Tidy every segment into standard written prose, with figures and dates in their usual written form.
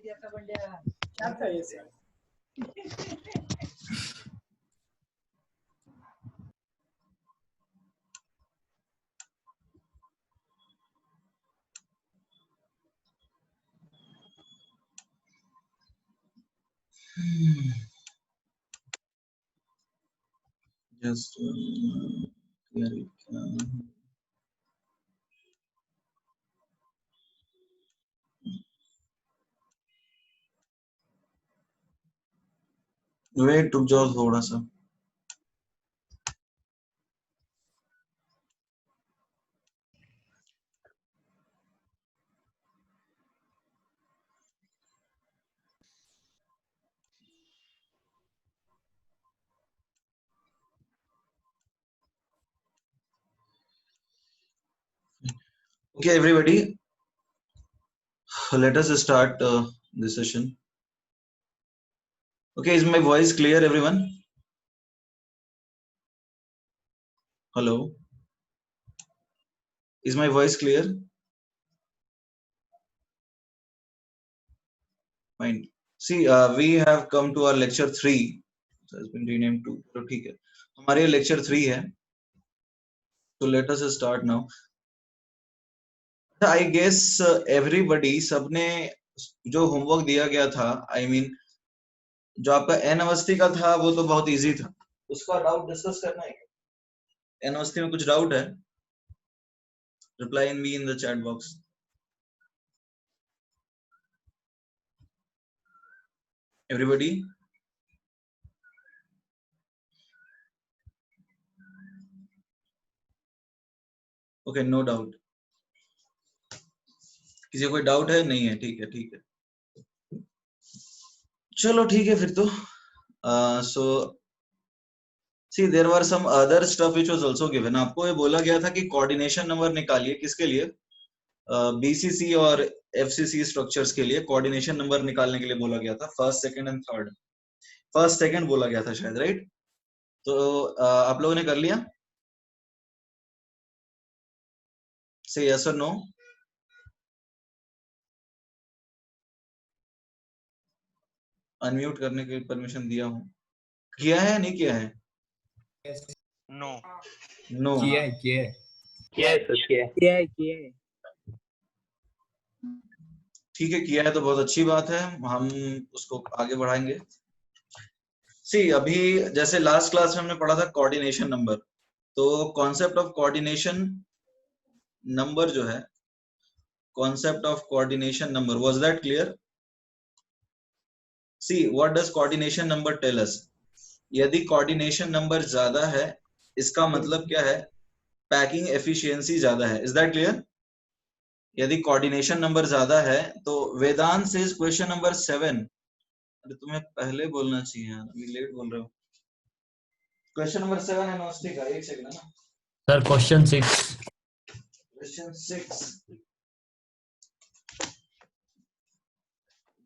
क्या था ये sir? Just clear it. Wait रुक जाओ थोड़ा सा. Okay, everybody, let us start this session. Okay, is my voice clear, everyone? Hello, is my voice clear? Fine. See, we have come to our lecture 3. It has been renamed to. तो ठीक है. हमारे lecture 3 है. So let us start now. I guess everybody, सबने जो homework दिया गया था, I mean जो आपका n अवस्थी का था वो तो बहुत इजी था. उसका डाउट डिस्कस करना है. n अवस्थी में कुछ डाउट है? Reply in me in the chat box. Everybody? Okay, no doubt. किसी को कोई डाउट है? नहीं है. ठीक है, ठीक है. चलो ठीक है फिर तो. So see, there were some other stuff which was also given. आपको ये बोला गया था कि कोऑर्डिनेशन नंबर निकालिए. किसके लिए? बीसीसी और एफसीसी स्ट्रक्चर्स के लिए कोऑर्डिनेशन नंबर निकालने के लिए बोला गया था. First, second and third. First second बोला गया था शायद, राइट? तो आप लोगों ने कर लिया? से यस और नो? अनम्यूट करने की परमिशन दिया हूं. किया है नहीं किया है? No no. किया है, किया है. किया है सर, किया है. किया है, किया है. ठीक है, किया है तो बहुत अच्छी बात है. हम उसको आगे बढ़ाएंगे. सी, अभी जैसे लास्ट क्लास में हमने पढ़ा था कोऑर्डिनेशन नंबर. तो कॉन्सेप्ट ऑफ कोऑर्डिनेशन नंबर जो है, concept of coordination number, was that clear? See, what does coordination number tell us? यदि coordination number ज्यादा है, इसका मतलब क्या है? Packing efficiency ज्यादा है. Is that clear? यदि coordination number ज्यादा है, तो वेदांत says question number 7. अरे तुम्हें पहले बोलना चाहिए यार, अभी लेट बोल रहे हो. Question number 7 है नोस्टिक का. एक सेकंड ना. Sir question 6. Question 6.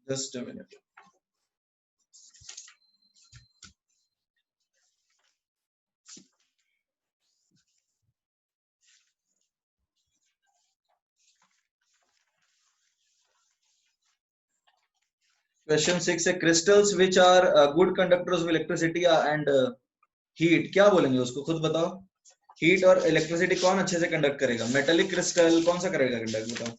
Just a minute. Question 6 है crystals which are good conductors of electricity and heat. क्या बोलेंगे उसको, खुद बताओ. हीट और इलेक्ट्रिसिटी कौन अच्छे से कंडक्ट करेगा? मेटेलिक क्रिस्टल कौन सा करेगा कंडक्ट, बताओ.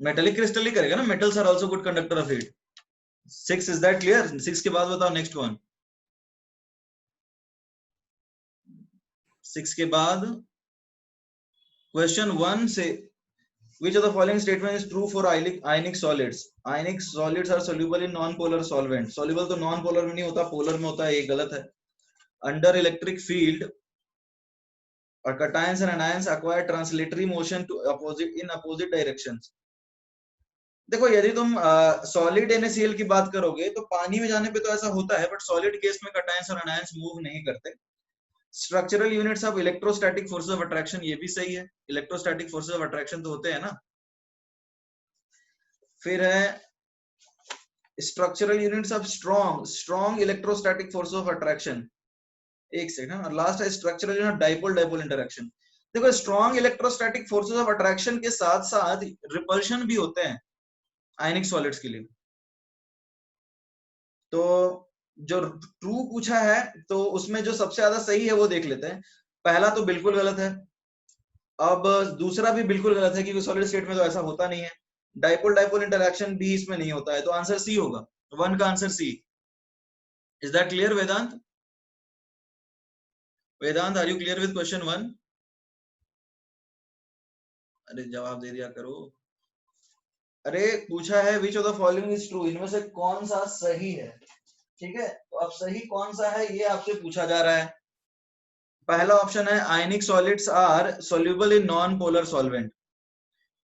मेटेलिक क्रिस्टल ही करेगा ना. Metals are also good conductor of heat. 6 is that clear? 6 के बाद बताओ नेक्स्ट वन. 6 के बाद क्वेश्चन 1 से which of the following statement is true for ionic solids? Ionic solids are soluble in non-polar solvent. Soluble तो non-polar में नहीं होता, polar में होता है. ये गलत है. Under electric field, cations and anions acquire translatory motion to opposite directions. देखो, यदि तुम सॉलिड NaCl की बात करोगे तो पानी में जाने पे तो ऐसा होता है, बट सॉलिड केस में cations और anions मूव नहीं करते. Structural units of electrostatic forces of attraction, ये भी सही है. इलेक्ट्रोस्टैटिक फोर्सेस ऑफ अट्रैक्शन तो होते हैं ना. फिर है structural units of strong electrostatic forces of attraction. एक सेकंड. और लास्ट है स्ट्रक्चरल यूनिट डाइपोल इंटरैक्शन. देखो strong electrostatic forces of attraction के साथ साथ रिपल्शन भी होते हैं आयनिक सॉलिड्स के लिए। तो जो ट्रू पूछा है तो उसमें जो सबसे ज्यादा सही है वो देख लेते हैं। पहला तो बिल्कुल गलत है, अब दूसरा भी बिल्कुल गलत है क्योंकि सॉलिड स्टेट में तो ऐसा होता नहीं है। डाइपोल डाइपोल इंटरैक्शन भी इसमें नहीं होता है, तो आंसर सी होगा, 1 का answer C. Is that clear Vedant? Vedant are you clear with question 1? अरे जवाब दे दिया करो। अरे पूछा है which of the following is true, इनमें से कौन सा सही है। ठीक है, तो अब सही कौन सा है ये आपसे पूछा जा रहा है। पहला ऑप्शन है ionic solids are soluble in non polar solvent.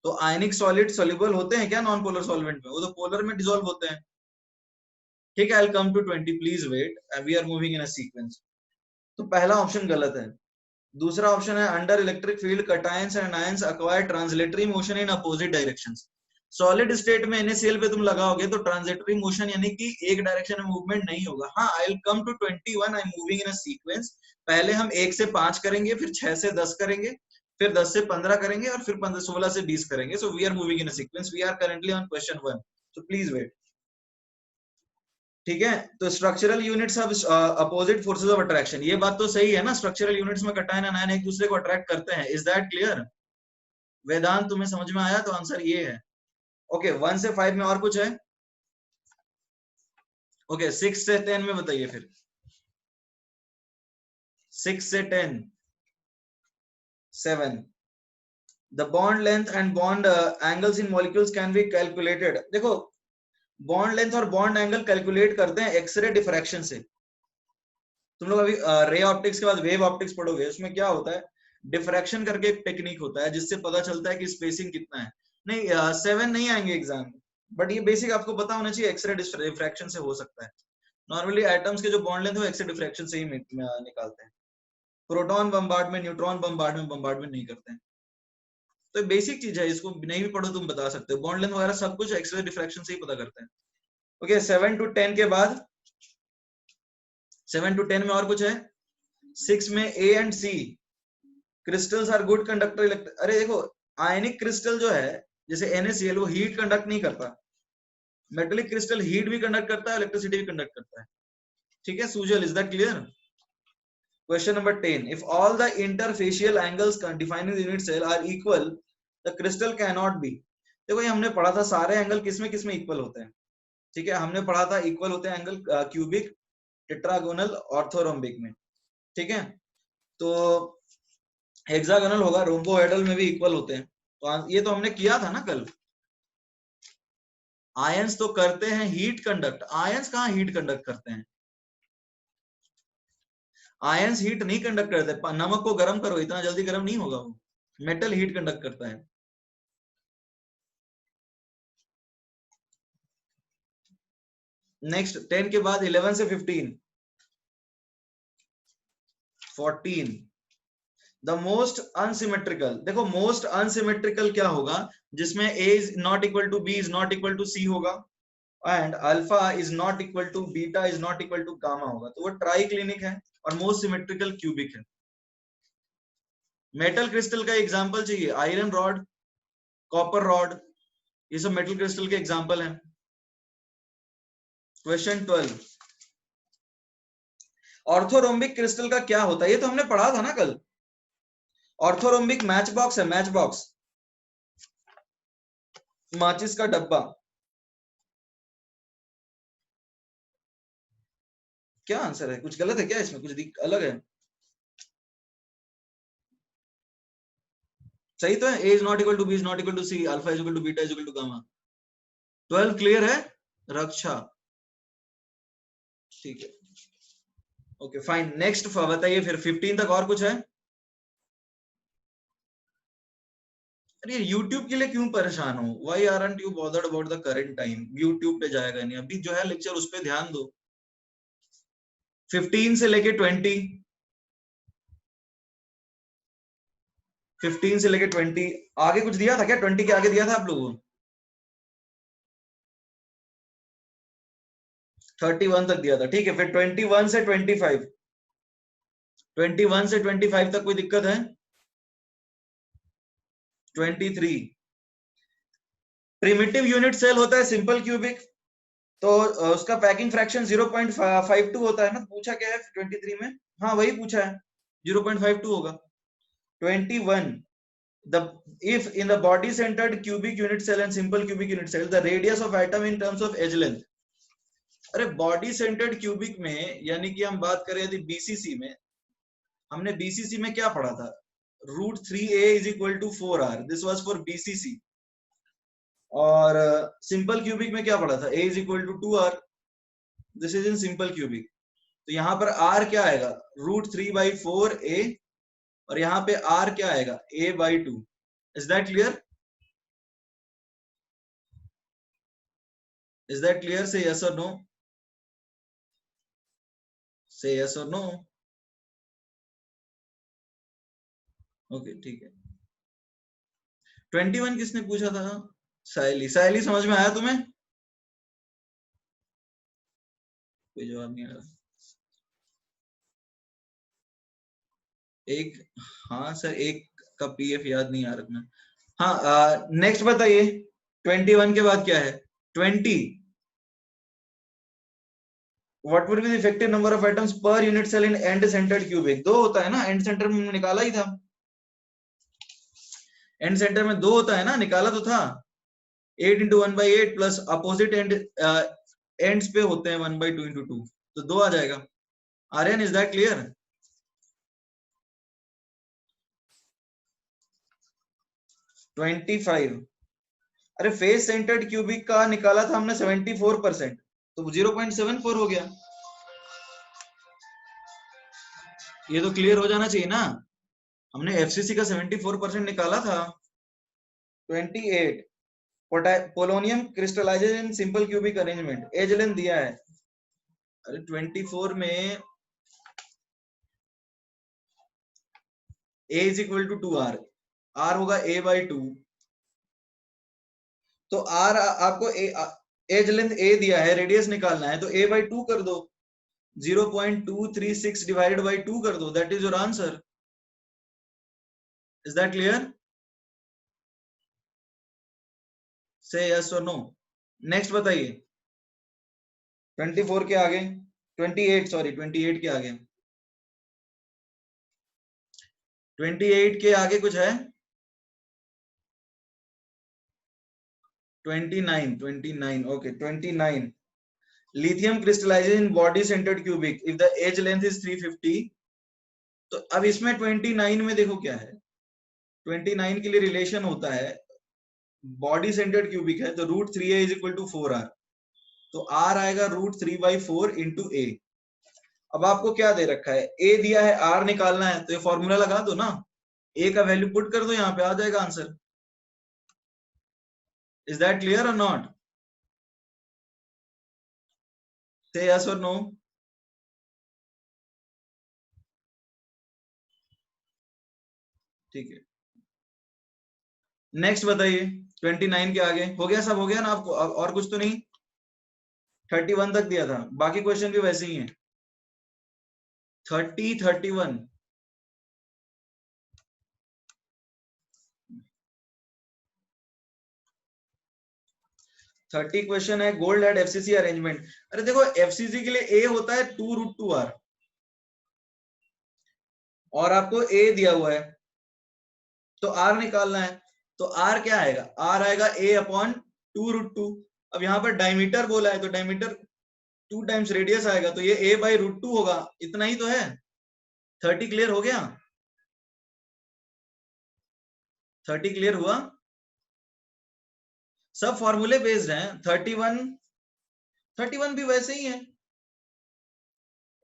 तो आयनिक सॉलिड सोल्यूबल होते हैं क्या नॉन पोलर सॉल्वेंट में? वो तो पोलर में डिसॉल्व होते हैं। ठीक है, I will come to 20, please wait, we are moving in a sequence. तो पहला ऑप्शन गलत है। दूसरा ऑप्शन है under electric field cations and ions acquire translatory motion in opposite directions. Solid state में NaCl पे तुम लगाओगे तो ट्रांजिटरी मोशन यानी कि एक डायरेक्शन में मूवमेंट नहीं होगा। हाँ, I will come to 21, I am moving in a sequence. पहले हम 1 से 5 करेंगे, फिर 6 से 10 करेंगे, फिर 10 से 15 करेंगे और फिर 16 से 20 करेंगे। So we are moving in a sequence, we are currently on question 1, so please wait. ठीक है, तो structural units of opposite forces of attraction, ये बात तो सही है ना, स्ट्रक्चरल यूनिट्स में कैटायन एंड आयन एक दूसरे को अट्रैक्ट करते हैं। Is that clear? वेदांत तुम्हें समझ में आया? तो आंसर ये है। ओके, 1 से 5 में और कुछ है? ओके, 6 से 10 में बताइए फिर। 6 से 10, 7। The bond length and bond angles in molecules can be calculated. देखो बॉन्ड लेंथ और बॉन्ड एंगल कैलकुलेट करते हैं एक्सरे डिफ्रैक्शन से। तुम लोग अभी रे ऑप्टिक्स के बाद वेव ऑप्टिक्स पढ़ोगे, उसमें क्या होता है, डिफ्रैक्शन करके एक टेक्निक होता है जिससे पता चलता है कि स्पेसिंग कितना है। नहीं 7 नहीं आएंगे एग्जाम में, बट ये बेसिक आपको पता होना चाहिए, एक्सरे डिफ्रैक्शन से हो सकता है। नॉर्मली एटम्स के जो बॉन्ड लेंथ है वो एक्सरे डिफ्रैक्शन से ही निकालते हैं। प्रोटॉन बम्बार्डमेंट, न्यूट्रॉन बम्बार्डमेंट नहीं करते हैं। तो बेसिक चीज है, इसको नहीं भी पढ़ो तुम बता सकते हो। बॉन्ड लेंथ वगैरह सब कुछ एक्सरे डिफ्रैक्शन से ही पता करते हैं। ओके, 7 to 10 के बाद 7 to 10 में और कुछ है? 6 में A and C, crystals are good conductor. अरे देखो आयनिक क्रिस्टल जो है जैसे NaCl वो हीट कंडक्ट नहीं करता, मेटेलिक क्रिस्टल हीट भी कंडक्ट करता है, इलेक्ट्रिसिटी भी कंडक्ट करता है। ठीक है Sujal, is that clear? Question number 10. If all the interfacial angles defining the unit cell are equal, the crystal cannot be. देखो ये हमने पढ़ा था सारे एंगल किसमें इक्वल होते हैं। ठीक है, हमने पढ़ा था इक्वल होते हैं एंगल क्यूबिक, टेट्रागोनल, ऑर्थोरोम्बिक में। ठीक है, तो हेक्सागोनल होगा, रोम्बोहेड्रल में भी इक्वल होते हैं। तो ये तो हमने किया था ना कल। आयंस तो करते हैं हीट कंडक्ट, आयंस कहाँ हीट कंडक्ट करते हैं? आयंस हीट नहीं कंडक्ट करते। नमक को गर्म करो, इतना जल्दी गर्म नहीं होगा वो। मेटल हीट कंडक्ट करता है। नेक्स्ट 10 के बाद 11 से 15, 14। द मोस्ट अनसिमेट्रिकल, देखो मोस्ट अनसिमेट्रिकल क्या होगा? जिसमें A is not equal to B is not equal to C होगा, and alpha is not equal to beta is not equal to gamma होगा। तो वो ट्राइक्लिनिक है और मोस्ट सिमेट्रिकल क्यूबिक है। मेटल क्रिस्टल का एग्जांपल चाहिए, आयरन रॉड, कॉपर रॉड, ये सब मेटल क्रिस्टल के एग्जांपल हैं। क्वेश्चन 12, ऑर्थोरोम्बिक क्रिस्टल का क्या होता है? ये तो हमने पढ़ा था ना कल। ऑर्थोरोम्बिक मैच बॉक्स है, मैच बॉक्स, माचिस का डब्बा। क्या आंसर है? कुछ गलत है क्या इसमें? कुछ अलग है? सही तो है। A is not equal to B is not equal to C, alpha is equal to beta is equal to gamma. 12 clear है रक्षा? ठीक है, ओके फाइन। नेक्स्ट बताइए फिर 15 तक और कुछ है? अरे YouTube के लिए क्यों परेशान हो? Why aren't you bothered about the current time? YouTube पे जाएगा नहीं अभी, जो है लेक्चर उस पे ध्यान दो। 15 से लेके 20, 15 से लेके 20, आगे कुछ दिया था क्या? 20 के आगे दिया था आप लोगों को? 31 तक दिया था, ठीक है। फिर 21 से 25, 21 से 25 तक कोई दिक्कत है? 23। प्रिमिटिव यूनिट सेल होता है सिंपल क्यूबिक, तो उसका पैकिंग फ्रैक्शन 0.52 होता है ना। पूछा क्या है 23 में? हाँ वही पूछा है, 0.52 होगा। 21, the if in the body centered cubic unit cell and simple cubic unit cell the radius of atom in terms of edge length। अरे बॉडी सेंटर्ड क्यूबिक में, यानी कि हम बात करें यदि बीसीसी में, हमने बीसीसी में क्या पढ़ा था? √3a is equal to 4r, this was for BCC. और सिंपल क्यूबिक में क्या पढ़ा था? a is equal to 2r, this is in simple cubic. तो यहाँ पर r क्या आएगा? √3/4a, और यहाँ पे r क्या आएगा? a/2। Is that clear? Is that clear? Say yes और नो, से यस और नो। ओके ठीक है। 21 किसने पूछा था? सायली। सायली समझ में आया तुम्हें? कोई जवाब नहीं आ रहा। एक, हाँ सर, एक का पीएफ याद नहीं आ रहा। हाँ नेक्स्ट बताइए, 21 के बाद क्या है? 20, what would be the effective number of atoms per unit cell in end centred cubic? 2 होता है ना, एंड सेंटर में हमने निकाला ही था। एंड सेंटर में 2 होता है ना, निकाला तो था। 8 × 1/8 प्लस अपोजिट एंड एंड्स पे होते हैं 1/2 × 2, तो 2 आ जाएगा। Aryan, is that clear? अरे फेस सेंटर्ड क्यूबिक का निकाला था हमने 74%, तो 0.74 हो गया। ये तो क्लियर हो जाना चाहिए ना। हमने एफसीसी का 74% निकाला था। 28, polonium crystallises in simple cubic arrangement, edge length दिया है। अरे 24 में a is equal to 2r, r होगा a/2, तो r आपको एज लेंथ a दिया है, रेडियस निकालना है, तो a/2 कर दो, 0.236 डिवाइडेड बाय 2 कर दो, that is your answer. Is that clear? Say yes और नो। नेक्स्ट बताइए, 24 के आगे, 28 सॉरी, 28 के आगे, 28 के आगे कुछ है? 29 okay. 29, lithium crystallizes in body centered cubic if the edge length is 350। तो अब इसमें 29 में देखो क्या है, 29 के लिए रिलेशन होता है, बॉडी सेंटर्ड क्यूबिक है तो √3a is equal to 4r, तो r आएगा √3/4 इंटू a। अब आपको क्या दे रखा है? a दिया है, r निकालना है, तो ये फॉर्मूला लगा दो ना, a का वैल्यू पुट कर दो, यहाँ पे आ जाएगा आंसर। इज दैट क्लियर और नॉट? से यस और नो। ठीक है, नेक्स्ट बताइए। 29 के आगे हो गया, सब हो गया ना आपको? और कुछ तो नहीं? 31 तक दिया था, बाकी क्वेश्चन भी वैसे ही हैं। 31 30 क्वेश्चन है, गोल्ड एट एफसीसी अरेंजमेंट। अरे देखो, एफसीसी के लिए ए होता है 2√2r, और आपको ए दिया हुआ है तो आर निकालना है, तो आर क्या आएगा? आर आएगा a/2√2। अब यहाँ पर डायमीटर बोला है, तो डायमीटर 2 टाइम्स रेडियस आएगा, तो ये a/√2 होगा। इतना ही तो है। 30 क्लियर हो गया? 30 क्लियर हुआ? सब फॉर्मूले बेस्ड हैं। 31 भी वैसे ही है।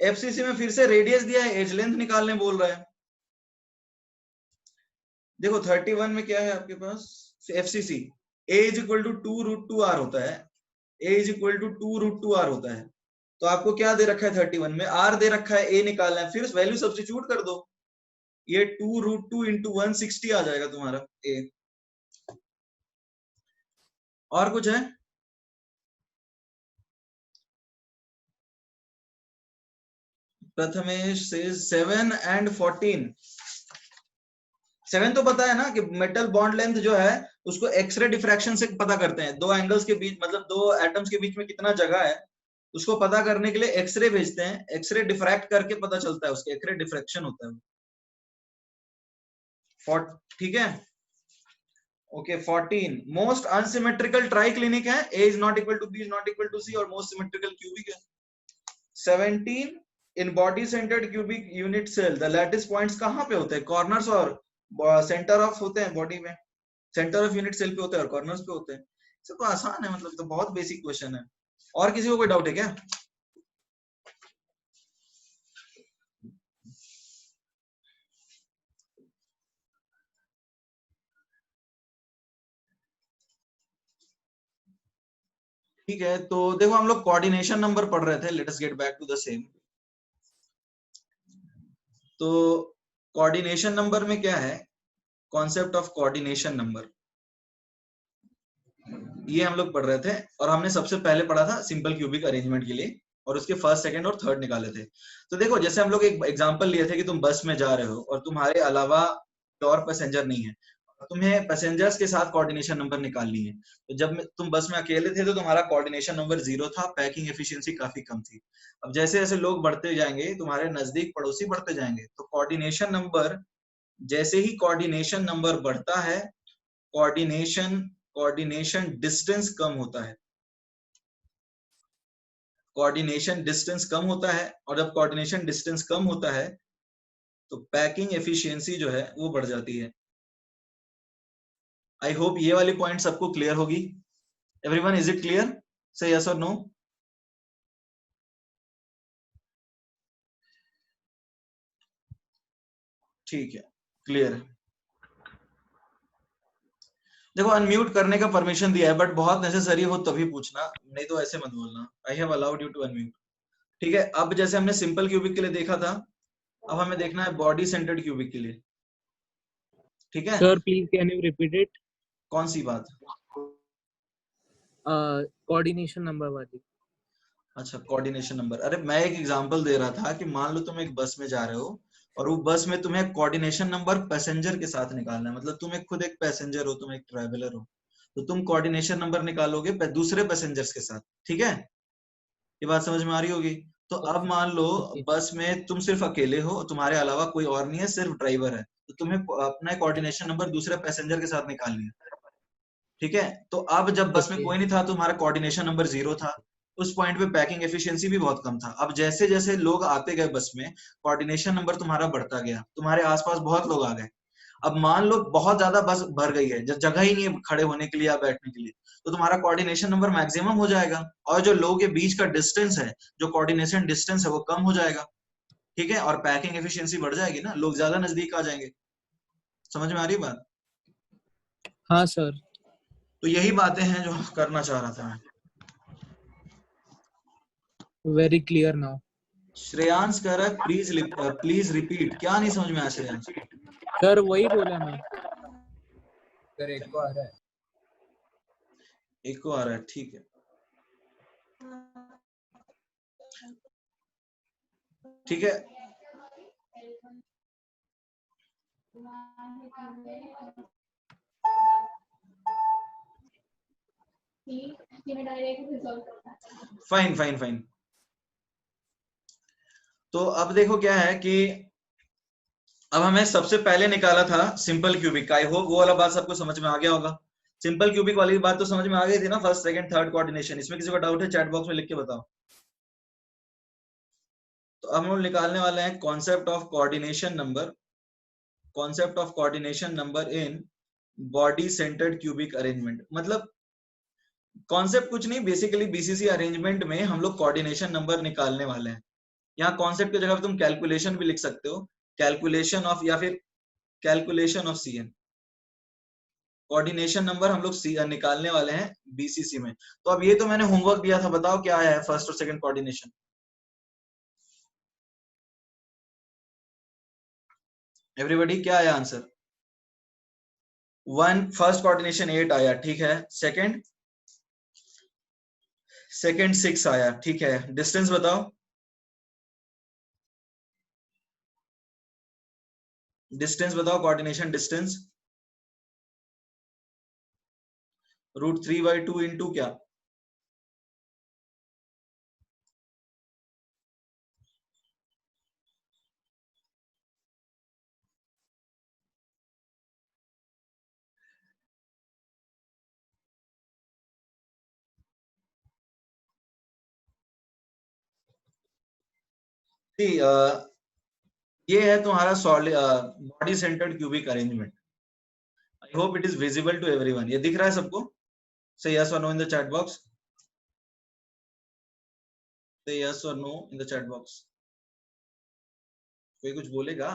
एफसीसी में फिर से रेडियस दिया है, एज लेंथ निकालने बोल रहा है। देखो 31 में क्या है आपके पास? FCC a is equal to 2√2r होता है, a is equal to 2√2r होता है। तो आपको क्या दे रखा है? 31 में r दे रखा है, a निकालना है, फिर वैल्यू सब्स्टिट्यूट कर दो, ये 2√2 इंटू 160 आ जाएगा तुम्हारा a। और कुछ है? प्रथमेश से 7 and 14, 7 तो पता है ना कि मेटल बॉन्ड लेंथ जो है उसको एक्सरे डिफ्रैक्शन से पता करते हैं, दो एंगल्स के बीच मतलब दो एटम्स के बीच में कितना जगह है उसको पता करने के लिए एक्सरे भेजते हैं, एक्सरे डिफ्रैक्ट करके पता चलता है, उसके एक्सरे डिफ्रैक्शन होता है। ठीक है, ओके। 14 मोस्ट अनसिमेट्रिकल ट्राइक्लिनिक है, A is not equal to B is not equal to C, और मोस्ट सिमेट्रिकल क्यूबिक है। 17 in body centred cubic unit cell the lattice points कहाँ पे होते हैं? कॉर्नर्स और सेंटर ऑफ होते हैं बॉडी में, सेंटर ऑफ यूनिट सेल पे होते हैं और कॉर्नर्स पे होते हैं। तो आसान है, मतलब तो बहुत बेसिक क्वेश्चन है। और किसी को कोई डाउट है क्या? ठीक है, तो देखो हम लोग कोऑर्डिनेशन नंबर पढ़ रहे थे, let us get back to the same. तो कोऑर्डिनेशन नंबर में क्या है? कॉन्सेप्ट ऑफ कोऑर्डिनेशन नंबर, ये हम लोग पढ़ रहे थे, और हमने सबसे पहले पढ़ा था सिंपल क्यूबिक अरेंजमेंट के लिए, और उसके फर्स्ट, सेकंड और थर्ड निकाले थे। तो देखो जैसे हम लोग एक एग्जांपल लिए थे कि तुम बस में जा रहे हो और तुम्हारे अलावा और पैसेंजर नहीं है, तुम्हें पैसेंजर्स के साथ कोऑर्डिनेशन नंबर निकालनी है। तो जब तुम बस में अकेले थे तो तुम्हारा कोऑर्डिनेशन नंबर 0 था, पैकिंग एफिशिएंसी काफी कम थी। अब जैसे जैसे लोग बढ़ते जाएंगे, तुम्हारे नजदीक पड़ोसी बढ़ते जाएंगे, तो कोऑर्डिनेशन नंबर, जैसे ही कोऑर्डिनेशन नंबर बढ़ता है, कोऑर्डिनेशन डिस्टेंस कम होता है, कोऑर्डिनेशन डिस्टेंस कम होता है, और जब कोऑर्डिनेशन डिस्टेंस कम होता है तो पैकिंग एफिशिएंसी जो है वो बढ़ जाती है। आई होप ये वाली पॉइंट सबको क्लियर होगी। Everyone, is it clear? Say yes और नो? ठीक है, क्लियर है। देखो अनम्यूट करने का परमिशन दिया है, बट बहुत नेसेसरी हो तभी पूछना, नहीं तो ऐसे मत बोलना। I have allowed you to unmute. ठीक है, अब जैसे हमने सिंपल क्यूबिक के लिए देखा था, अब हमें देखना है बॉडी सेंटर्ड क्यूबिक के लिए। ठीक है, Sir, please can you repeat it? कौन सी बात? Coordination number वाली। अच्छा, कोऑर्डिनेशन नंबर। अरे मैं एक एग्जांपल दे रहा था कि मान लो तुम एक बस में जा रहे हो और वो बस में तुम्हें कोऑर्डिनेशन नंबर पैसेंजर के साथ निकालना है, मतलब तुम एक खुद एक पैसेंजर हो, तुम एक ट्रैवलर हो, तो तुम कोऑर्डिनेशन नंबर निकालोगे दूसरे पैसेंजर्स के साथ। ठीक है, ये बात समझ में आ रही होगी। तो अब मान लो बस में तुम सिर्फ अकेले हो, तुम्हारे अलावा कोई और नहीं है, सिर्फ ड्राइवर है, तो तुम्हें अपना कोऑर्डिनेशन नंबर दूसरे पैसेंजर के साथ निकालनी है। ठीक है, तो अब जब बस में कोई नहीं था, तुम्हारा कोऑर्डिनेशन नंबर 0 था, उस पॉइंट पे पैकिंग एफिशिएंसी भी बहुत कम था। अब जैसे जैसे लोग आते गए बस में, कोऑर्डिनेशन नंबर तुम्हारा बढ़ता गया, तुम्हारे आसपास बहुत लोग आ गए। अब मान लो बहुत ज्यादा बस भर गई है, जगह ही नहीं है खड़े होने के लिए या बैठने के लिए, तो तुम्हारा कोऑर्डिनेशन नंबर मैक्सिमम हो जाएगा, और जो लोगों के बीच का डिस्टेंस है, जो कोऑर्डिनेशन डिस्टेंस है, वो कम हो जाएगा। ठीक है, और पैकिंग एफिशिएंसी बढ़ जाएगी ना, लोग ज्यादा नजदीक आ जाएंगे। समझ में आ रही बात? हाँ सर। तो यही बातें हैं जो करना चाह रहा था मैं। Very clear now. श्रेयांश कह रहा है प्लीज रिपीट। क्या नहीं समझ में आया श्रेयांश? सर वही बोला मैं। सर एक को आ रहा है। एक को आ रहा है, ठीक है। ठीक है, फाइन फाइन फाइन। तो अब देखो क्या है कि अब हमें सबसे पहले निकाला था सिंपल क्यूबिक। आई होप वो वाला बात सबको समझ में आ गया होगा। सिंपल क्यूबिक वाली बात तो समझ में आ गई थी ना, फर्स्ट सेकंड थर्ड कोऑर्डिनेशन। इसमें किसी को डाउट है चैट बॉक्स में लिख के बताओ। तो अब हम लोग निकालने वाले हैं concept of coordination number, concept of coordination number in body centred cubic arrangement. मतलब कॉन्सेप्ट कुछ नहीं, बेसिकली बीसीसी अरेंजमेंट में हम लोग कोऑर्डिनेशन नंबर निकालने वाले हैं। यहाँ कॉन्सेप्ट की जगह पे तुम कैलकुलेशन भी लिख सकते हो, कैलकुलेशन ऑफ, या फिर calculation of CN. Coordination number हम लोग निकालने वाले हैं बीसीसी में। तो अब ये तो मैंने होमवर्क दिया था, बताओ क्या आया है फर्स्ट और सेकंड कोऑर्डिनेशन? एवरीबॉडी क्या आया आंसर? फर्स्ट कोऑर्डिनेशन 8 आया, ठीक है। सेकंड 6 आया, ठीक है। डिस्टेंस बताओ। डिस्टेंस बताओ, कोऑर्डिनेशन डिस्टेंस √3/2 इंटू क्या? ये है तुम्हारा solid body centred cubic arrangement. I hope it is visible to everyone. ये दिख रहा है सबको? से यस और no in the chat box. Say yes और no in the chat box. कोई कुछ बोलेगा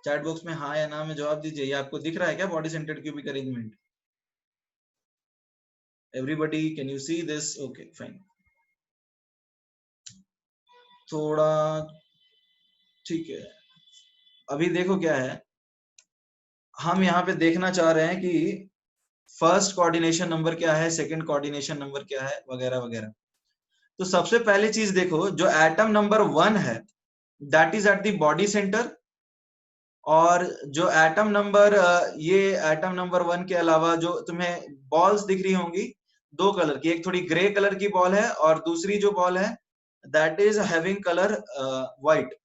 चैट बॉक्स में? हाँ या ना में जवाब दीजिए। ये आपको दिख रहा है क्या body centred cubic arrangement? Everybody can you see this? Okay fine. थोड़ा ठीक है। अभी देखो क्या है, हम यहाँ पे देखना चाह रहे हैं कि फर्स्ट कोऑर्डिनेशन नंबर क्या है, सेकंड कोऑर्डिनेशन नंबर क्या है, वगैरह वगैरह। तो सबसे पहले चीज देखो, जो एटम नंबर 1 है that is at the body centre, और जो एटम नंबर ये एटम नंबर 1 के अलावा जो तुम्हें बॉल्स दिख रही होंगी दो कलर की, एक थोड़ी ग्रे कलर की बॉल है और दूसरी जो बॉल है that is having colour white.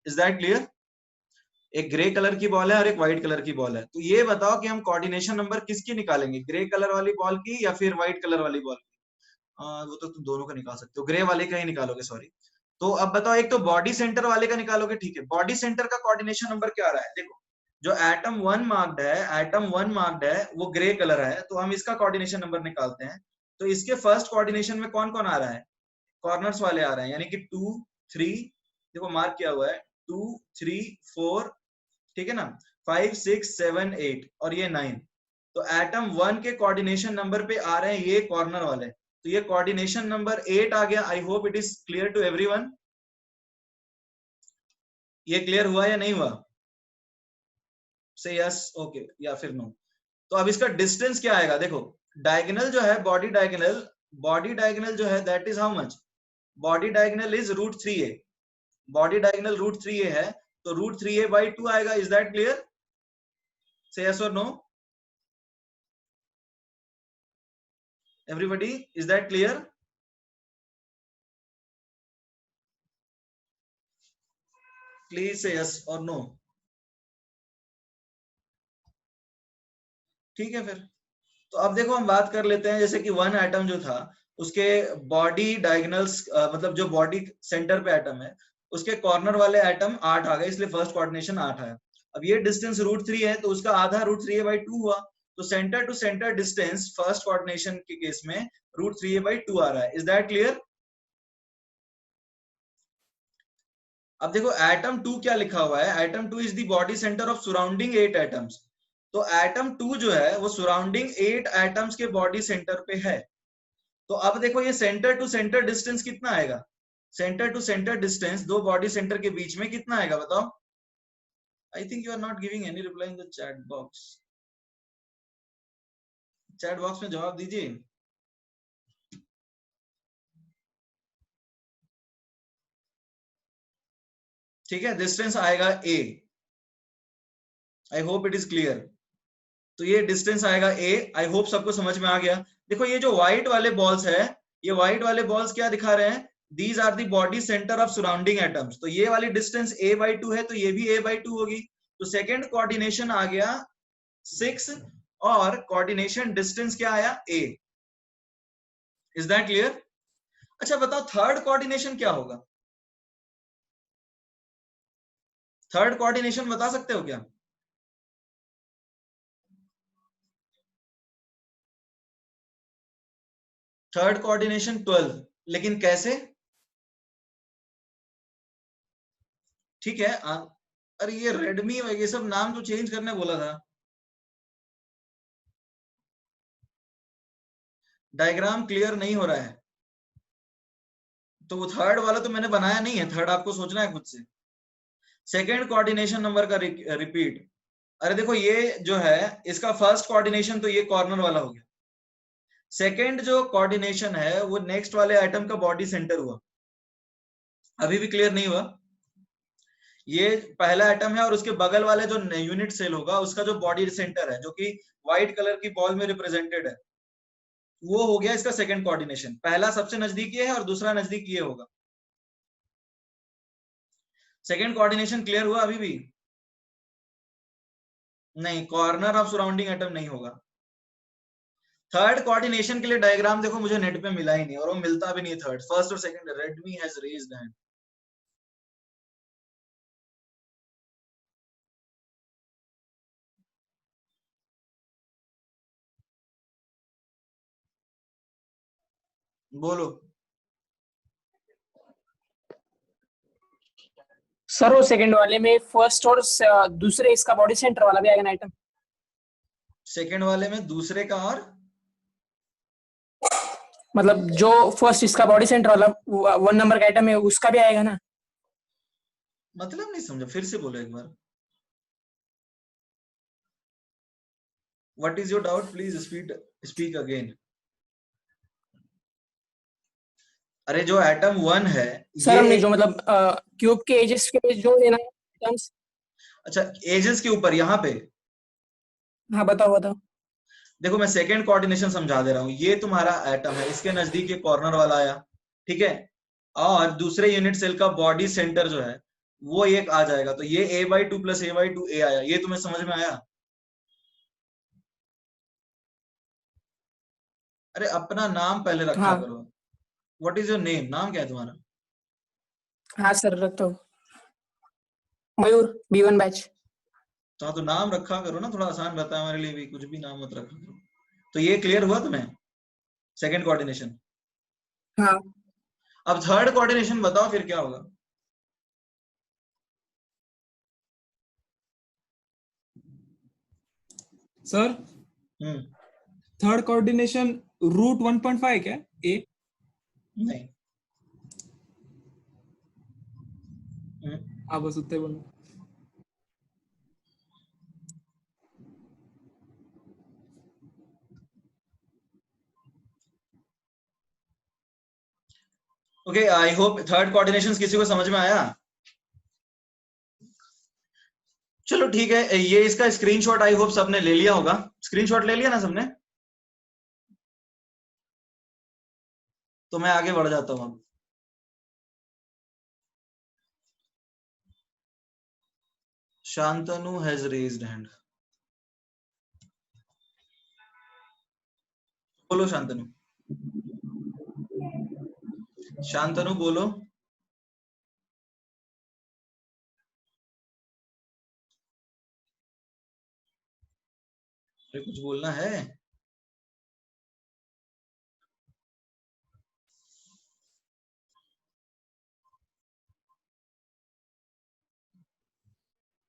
Is that clear? एक ग्रे कलर की बॉल है और एक व्हाइट कलर की बॉल है। तो ये बताओ कि हम कोऑर्डिनेशन नंबर किसकी निकालेंगे, ग्रे कलर वाली बॉल की या फिर व्हाइट कलर वाली बॉल की? वो तो तुम दोनों का निकाल सकते हो, ग्रे वाले का ही निकालोगे, सॉरी। तो अब बताओ, एक तो बॉडी सेंटर वाले का निकालोगे, ठीक है। बॉडी सेंटर का कोऑर्डिनेशन नंबर क्या आ रहा है? देखो, जो एटम 1 मार्क्ड है, एटम 1 मार्क्ड है, वो ग्रे कलर है, तो हम इसका कोऑर्डिनेशन नंबर निकालते हैं। तो इसके फर्स्ट कोऑर्डिनेशन में कौन कौन आ रहा है? कॉर्नर्स वाले आ रहे हैं, यानी कि 2 3, देखो मार्क किया हुआ है 2 3 4, ठीक है ना, 5 6 7 8 और ये 9। तो एटम 1 के कोऑर्डिनेशन नंबर पे आ रहे हैं ये कॉर्नर वाले, तो ये कोऑर्डिनेशन नंबर 8 आ गया। I hope it is clear to everyone. ये क्लियर हुआ या नहीं हुआ? से यस, ओके, या फिर नो। तो अब इसका डिस्टेंस क्या आएगा? देखो, डायगोनल जो है, बॉडी डायगोनल जो है that is how much? Body diagonal is √3a। Body diagonal √3a है, तो √3a/2 आएगा। Is that clear? Say yes और no everybody, is that clear? Please say yes और नो। ठीक है फिर। तो अब देखो, हम बात कर लेते हैं, जैसे कि 1 एटम जो था उसके बॉडी डायगोनल्स, मतलब जो बॉडी सेंटर पे एटम है उसके कॉर्नर वाले एटम 8 आ गए, इसलिए फर्स्ट कोऑर्डिनेशन 8 आया। अब ये डिस्टेंस √3 है, तो उसका आधा √3a/2 हुआ। तो centre to centre distance first coordination के केस में √3a/2 आ रहा है। Is that clear? अब देखो, एटम 2 क्या लिखा हुआ है? Atom 2 is the body centre of surrounding 8 atoms. तो एटम 2 जो है वो सराउंडिंग 8 एटम्स के बॉडी सेंटर पे है। तो अब देखो, ये सेंटर टू सेंटर डिस्टेंस कितना आएगा? सेंटर टू सेंटर डिस्टेंस दो बॉडी सेंटर के बीच में कितना आएगा बताओ? I think you are not giving any reply in the chat box. Chat box में जवाब दीजिए। ठीक है, डिस्टेंस आएगा a। I hope it is clear. तो ये डिस्टेंस आएगा a। आई होप सबको समझ में आ गया। देखो, ये जो व्हाइट वाले बॉल्स है, ये व्हाइट वाले बॉल्स क्या दिखा रहे हैं? These are the body centre of surrounding atoms. तो ये वाली डिस्टेंस a/2 है, तो ये भी a/2 होगी। तो सेकेंड कोऑर्डिनेशन आ गया 6 और कोऑर्डिनेशन डिस्टेंस क्या आया? a। Is that clear? अच्छा बताओ, थर्ड कोऑर्डिनेशन क्या होगा? थर्ड कोऑर्डिनेशन बता सकते हो क्या? थर्ड कोऑर्डिनेशन 12, लेकिन कैसे? ठीक है, अरे ये रेडमी ये सब नाम तो चेंज करने बोला था। डायग्राम क्लियर नहीं हो रहा है, तो वो थर्ड वाला तो मैंने बनाया नहीं है, थर्ड आपको सोचना है खुद से। सेकेंड कोऑर्डिनेशन नंबर का रिपीट। अरे देखो, ये जो है इसका फर्स्ट कोऑर्डिनेशन तो ये कॉर्नर वाला हो गया। सेकेंड जो कोऑर्डिनेशन है वो नेक्स्ट वाले एटम का बॉडी सेंटर हुआ। अभी भी क्लियर नहीं हुआ? ये पहला एटम है और उसके बगल वाले जो यूनिट सेल होगा उसका जो बॉडी सेंटर है जो कि व्हाइट कलर की बॉल में रिप्रेजेंटेड है, वो हो गया इसका सेकंड कोऑर्डिनेशन। पहला सबसे नजदीक ये है और दूसरा नजदीक ये होगा। सेकंड कोऑर्डिनेशन क्लियर हुआ अभी भी? नहीं, कॉर्नर ऑफ सराउंडिंग एटम नहीं होगा। थर्ड कोऑर्डिनेशन के लिए डायग्राम देखो, मुझे नेट पे मिला ही नहीं और वो मिलता भी नहीं। थर्ड, फर्स्ट और second, Redmi has raised hand. बोलो। सर वो सेकंड वाले में फर्स्ट और दूसरे इसका बॉडी सेंटर वाला भी आएगा ना आइटम? सेकंड वाले में दूसरे का और मतलब जो फर्स्ट इसका बॉडी सेंटर वाला 1 नंबर का आइटम है उसका भी आएगा ना? मतलब नहीं समझा, फिर से बोलो एक बार। What is your doubt, please speak again. अरे जो एटम 1 है सर हमने ये, जो मतलब क्यूब के एजेस के जो लेना है टर्म्स। अच्छा एजेस के ऊपर यहाँ पे हाँ बताओ बताओ। देखो, मैं सेकंड कोऑर्डिनेशन समझा दे रहा हूँ। ये तुम्हारा एटम है, इसके नजदीक ये कॉर्नर वाला आया, ठीक है, और दूसरे यूनिट सेल का बॉडी सेंटर जो है वो एक आ जाएगा, तो ये a/2 + a/2 a आया। ये तुम्हें समझ में आया? अरे अपना नाम पहले रखा हाँ करो। व्हाट इज योर नेम, नाम क्या है तुम्हारा? हाँ सर रखता हूँ। मयूर, B1 बैच। तो नाम रखा करो ना, थोड़ा आसान रहता है हमारे लिए भी, कुछ भी नाम मत रखा करो। तो ये क्लियर हुआ तुम्हें, सेकंड कोऑर्डिनेशन? हाँ अब थर्ड कोऑर्डिनेशन बताओ फिर क्या होगा। सर हम्म, थर्ड कोऑर्डिनेशन √1.5 क्या ए? नहीं। हाँ बस उतने बोलो। Okay, I hope third coordination किसी को समझ में आया। चलो ठीक है, ये इसका स्क्रीनशॉट आई होप सबने ले लिया होगा। स्क्रीनशॉट ले लिया ना सबने? तो मैं आगे बढ़ जाता हूं अब। Shantanu has raised hand. बोलो शांतनु, शांतनु बोलो। अरे कुछ बोलना है।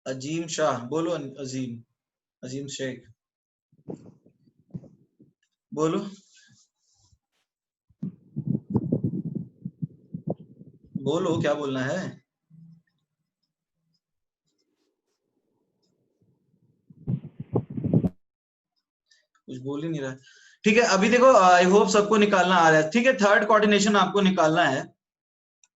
अजीम शाह बोलो। अजीम, अजीम शेख बोलो। बोलो क्या बोलना है। कुछ बोल ही नहीं रहा। ठीक है, अभी देखो आई होप सबको निकालना आ रहा है। ठीक है, थर्ड कोऑर्डिनेशन आपको निकालना है।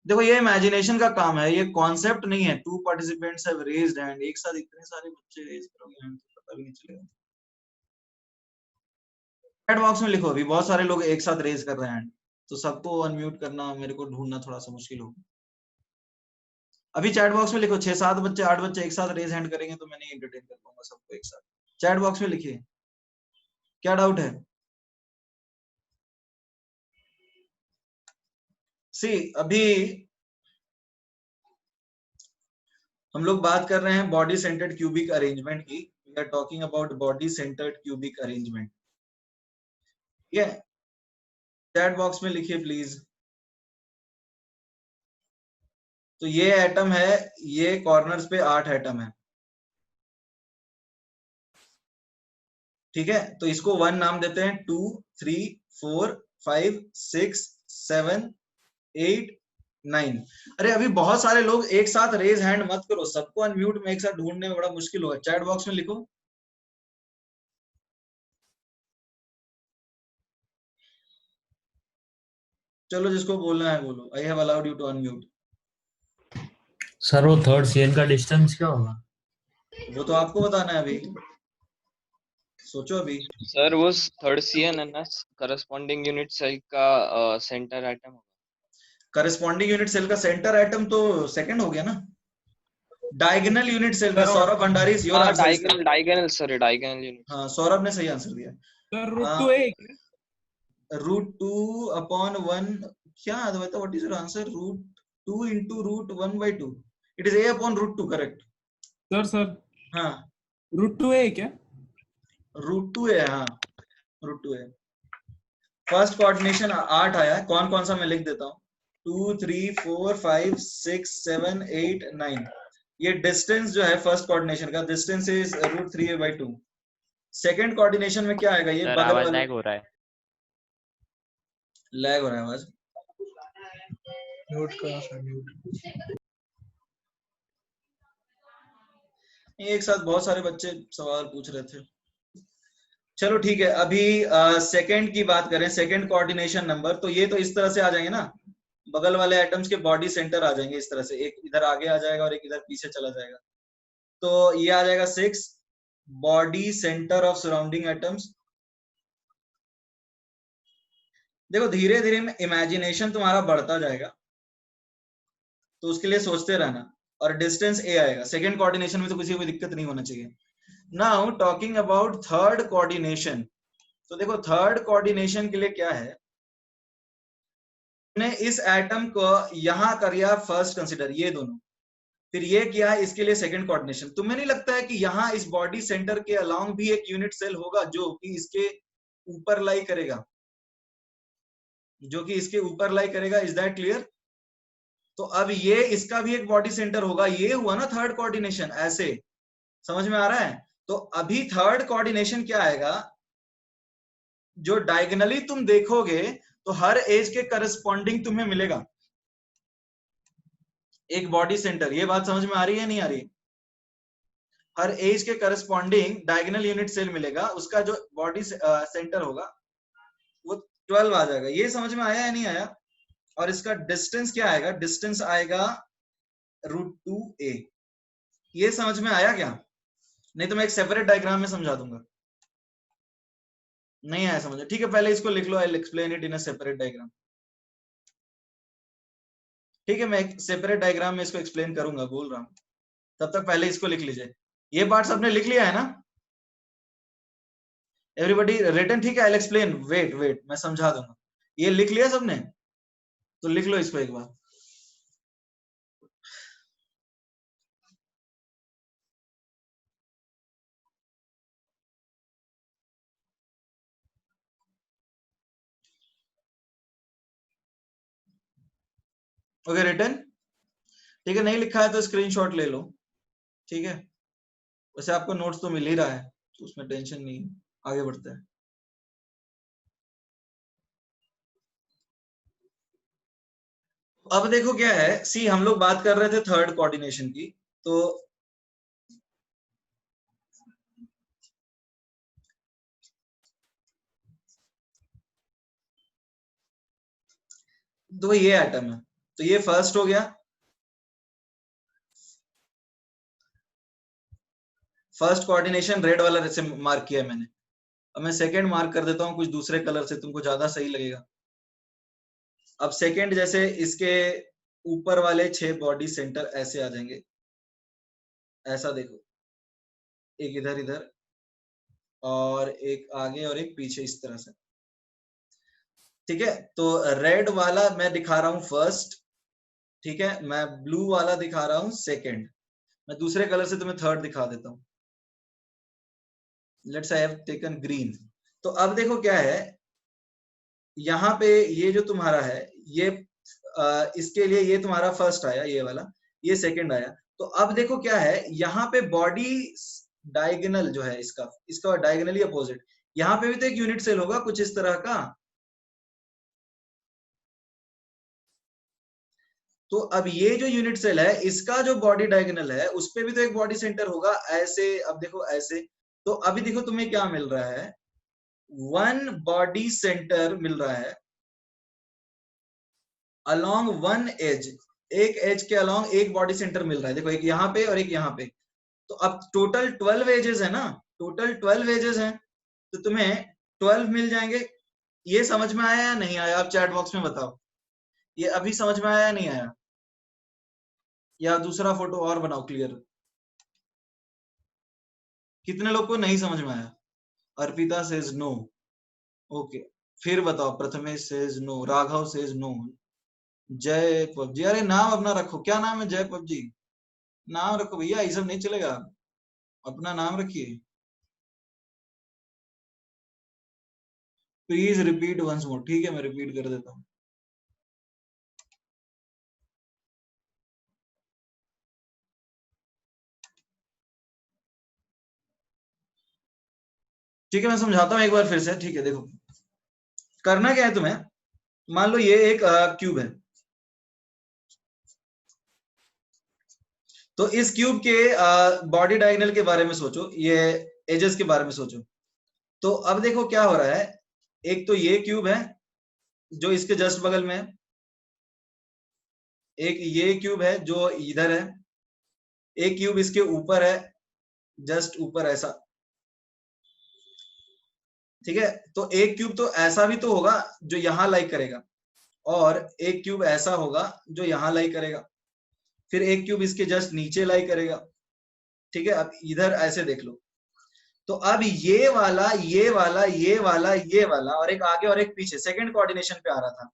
देखो ये इमेजिनेशन का काम है, ये कॉन्सेप्ट नहीं है। 2 पार्टिसिपेंट्स हैव रेज्ड हैंड, एक साथ इतने सारे बच्चे रेज करोगे हैंड तो पता भी नहीं चलेगा। चैट बॉक्स में लिखो, अभी बहुत सारे लोग एक साथ रेज कर रहे हैं, तो सबको अनम्यूट करना मेरे को ढूंढना थोड़ा सा मुश्किल होगा। अभी चैट बॉक्स में लिखो, 6-7 बच्चे 8 बच्चे एक साथ रेज हैंड करेंगे तो मैं नहीं एंटरटेन कर पाऊंगा सबको एक साथ। चैट बॉक्स में लिखिए, क्या डाउट है। सी अभी हम लोग बात कर रहे हैं बॉडी सेंटर्ड क्यूबिक अरेंजमेंट की। We are talking about body centred cubic arrangement. ठीक है, चैट बॉक्स में लिखिए प्लीज। तो ये एटम है, ये कॉर्नर्स पे 8 एटम है, ठीक है। तो इसको 1 नाम देते हैं, 2 3 4 5 6 7 8 9। अरे अभी बहुत सारे लोग एक साथ रेज हैंड मत करो, सबको अनम्यूट में एक साथ ढूंढने में बड़ा मुश्किल होगा। चैट बॉक्स में लिखो। चलो जिसको बोलना है बोलो। I have allowed you to unmute. Sir वो थर्ड सीएन का डिस्टेंस क्या होगा? वो तो आपको बताना है अभी, सोचो अभी। सर वो थर्ड सीएन है ना, करस्पॉन्डिंग यूनिट सेल का सेंटर एटम होगा। करस्पॉन्डिंग यूनिट सेल का सेंटर एटम तो सेकंड हो गया ना, डायगोनल यूनिट सेल का। सौरभ भंडारी इज योर हाँ, answer. Diagonal sorry, diagonal unit. हाँ, सौरभ ने सही आंसर दिया। सर √2 है क्या? √2/1, क्या Advaita, what is your answer? √2 into √1/2, it is a/√2, correct. Sir हाँ, √2 है क्या? √2 है, हाँ √2 है। फर्स्ट कोऑर्डिनेशन 8 आया है, कौन कौन सा मैं लिख देता हूँ। 2 3 4 5 6 7 8 9, ये डिस्टेंस जो है फर्स्ट कोऑर्डिनेशन का, distance is √3a/2। Second coordination में क्या आएगा, ये सर बगल आवाज वाले। लैग हो रहा है। लैग हो रहा है आवाज। म्यूट करो, म्यूट। एक साथ बहुत सारे बच्चे सवाल पूछ रहे थे। चलो ठीक है, अभी सेकंड की बात करें, सेकंड कोऑर्डिनेशन नंबर, तो ये तो इस तरह से आ जाएंगे ना, बगल वाले एटम्स के बॉडी सेंटर आ जाएंगे इस तरह से, एक इधर आगे आ जाएगा और एक इधर पीछे चला जाएगा। तो ये आ जाएगा 6 body centre of surrounding atoms. देखो धीरे धीरे इमेजिनेशन तुम्हारा बढ़ता जाएगा, तो उसके लिए सोचते रहना। और डिस्टेंस ए आएगा सेकंड कोऑर्डिनेशन में, तो किसी को भी दिक्कत नहीं होना चाहिए। Now talking about third coordination, तो देखो थर्ड कोऑर्डिनेशन के लिए क्या है, ने इस एटम को यहां कर लिया फर्स्ट कंसीडर, ये दोनों, फिर ये किया है इसके लिए सेकंड कोऑर्डिनेशन। तुम्हें नहीं लगता है कि यहां इस बॉडी सेंटर के अलोंग भी एक यूनिट सेल होगा जो कि इसके ऊपर लाई करेगा, जो कि इसके ऊपर लाई करेगा? Is that clear? तो अब ये इसका भी एक बॉडी सेंटर होगा, ये हुआ ना थर्ड कोऑर्डिनेशन, ऐसे समझ में आ रहा है? तो अभी थर्ड कोऑर्डिनेशन क्या आएगा, जो डायगोनली तुम देखोगे तो हर एज के करस्पॉन्डिंग तुम्हें मिलेगा एक बॉडी सेंटर। ये बात समझ में आ रही है नहीं आ रही? हर एज के करस्पॉन्डिंग डायगोनल यूनिट सेल मिलेगा, उसका जो बॉडी सेंटर होगा वो 12 आ जाएगा। ये समझ में आया या नहीं आया? और इसका डिस्टेंस क्या आएगा, डिस्टेंस आएगा √2a। ये समझ में आया क्या? नहीं तो मैं एक सेपरेट डायग्राम में समझा दूंगा। नहीं आया समझ? ठीक है, पहले इसको लिख लो, I will explain it in a separate diagram. ठीक है, मैं एक सेपरेट डायग्राम में इसको एक्सप्लेन करूंगा, बोल रहा हूं, तब तक पहले इसको लिख लीजिए। ये पार्ट सबने लिख लिया है ना एवरीबॉडी? रिटन? ठीक है, I will explain, wait wait, मैं समझा दूंगा। ये लिख लिया सबने? तो लिख लो इसको एक बार। Okay, written? ठीक है, नहीं लिखा है तो स्क्रीनशॉट ले लो, ठीक है? वैसे आपको नोट्स तो मिल ही रहा है, तो उसमें टेंशन नहीं है, आगे बढ़ते हैं। अब देखो क्या है, सी हम लोग बात कर रहे थे थर्ड कोऑर्डिनेशन की, तो ये एटम है, तो ये फर्स्ट हो गया, फर्स्ट कोऑर्डिनेशन रेड वाला जैसे मार्क किया है मैंने। अब मैं सेकंड मार्क कर देता हूं कुछ दूसरे कलर से, तुमको ज्यादा सही लगेगा। अब सेकंड, जैसे इसके ऊपर वाले 6 बॉडी सेंटर ऐसे आ जाएंगे, ऐसा देखो, एक इधर इधर और एक आगे और एक पीछे, इस तरह से, ठीक है? तो रेड वाला मैं दिखा रहा हूं फर्स्ट, ठीक है? मैं ब्लू वाला दिखा रहा हूं सेकंड, मैं दूसरे कलर से तुम्हें थर्ड दिखा देता हूं। Let's I have taken green. तो अब देखो क्या है, यहाँ पे ये जो तुम्हारा है, ये इसके लिए ये तुम्हारा फर्स्ट आया, ये वाला, ये सेकंड आया। तो अब देखो क्या है, यहाँ पे बॉडी डायगोनल जो है इसका, इसका डायगोनली अपोजिट, यहाँ पे भी तो एक यूनिट सेल होगा कुछ इस तरह का। तो अब ये जो यूनिट सेल है, इसका जो बॉडी डायगोनल है, उस पे भी तो एक बॉडी सेंटर होगा ऐसे। अब देखो ऐसे, तो अभी देखो तुम्हें क्या मिल रहा है, वन बॉडी सेंटर मिल रहा है along one edge, एक एज के अलोंग एक बॉडी सेंटर मिल रहा है, देखो एक यहाँ पे और एक यहाँ पे, तो अब टोटल 12 एजेस है ना, टोटल 12 एजेस हैं, तो तुम्हें 12 मिल जाएंगे। ये समझ में आया या नहीं आया, आप चैट बॉक्स में बताओ, ये अभी समझ में आया या नहीं आया, या दूसरा फोटो और बनाओ क्लियर। कितने लोग को नहीं समझ में आया? अर्पिता सेज नो, ओके, फिर बताओ, Prathamesh says no, Raghav says no, Jay PUBG, अरे नाम अपना रखो, क्या नाम है? जय पबजी, नाम रखो भैया, ये सब नहीं चलेगा, अपना नाम रखिए। प्लीज रिपीट वंस मोर, ठीक है मैं रिपीट कर देता हूँ। ठीक है मैं समझाता हूँ एक बार फिर से, ठीक है देखो करना क्या है तुम्हें, मान लो ये एक क्यूब है, तो इस क्यूब के बॉडी डायगोनल के बारे में सोचो, ये एजेस के बारे में सोचो। तो अब देखो क्या हो रहा है, एक तो ये क्यूब है जो इसके जस्ट बगल में है, एक ये क्यूब है जो इधर है, एक क्यूब इसके ऊपर है, जस्ट ऊपर ऐसा, ठीक है। तो एक क्यूब तो ऐसा भी तो होगा जो यहां लाई करेगा, और एक क्यूब ऐसा होगा जो यहां लाई करेगा, फिर एक क्यूब इसके जस्ट नीचे लाई करेगा, ठीक है। अब इधर ऐसे देख लो, तो अब ये वाला ये वाला ये वाला ये वाला और एक आगे और एक पीछे सेकंड कोऑर्डिनेशन पे आ रहा था,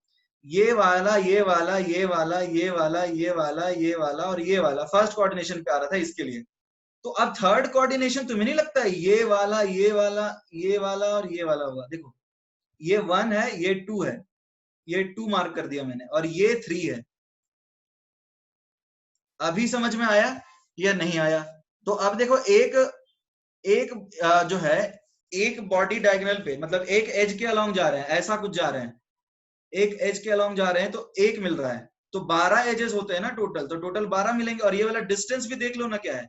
ये वाला ये वाला ये वाला ये वाला ये वाला ये वाला और ये वाला फर्स्ट कोऑर्डिनेशन पे आ रहा था इसके लिए। तो अब थर्ड कोऑर्डिनेशन तुम्हें नहीं लगता है ये वाला ये वाला ये वाला और ये वाला होगा? देखो ये 1 है, ये 2 है, ये 2 मार्क कर दिया मैंने, और ये 3 है। अभी समझ में आया या नहीं आया? तो अब देखो एक एक जो है एक बॉडी डायगोनल पे, मतलब एक एज के अलोंग जा रहे हैं, ऐसा कुछ जा रहे हैं, एक एज के अलोंग जा रहे हैं, तो एक मिल रहा है, तो 12 एजेस होते हैं ना टोटल, तो टोटल 12 मिलेंगे। और ये वाला डिस्टेंस भी देख लो ना क्या है,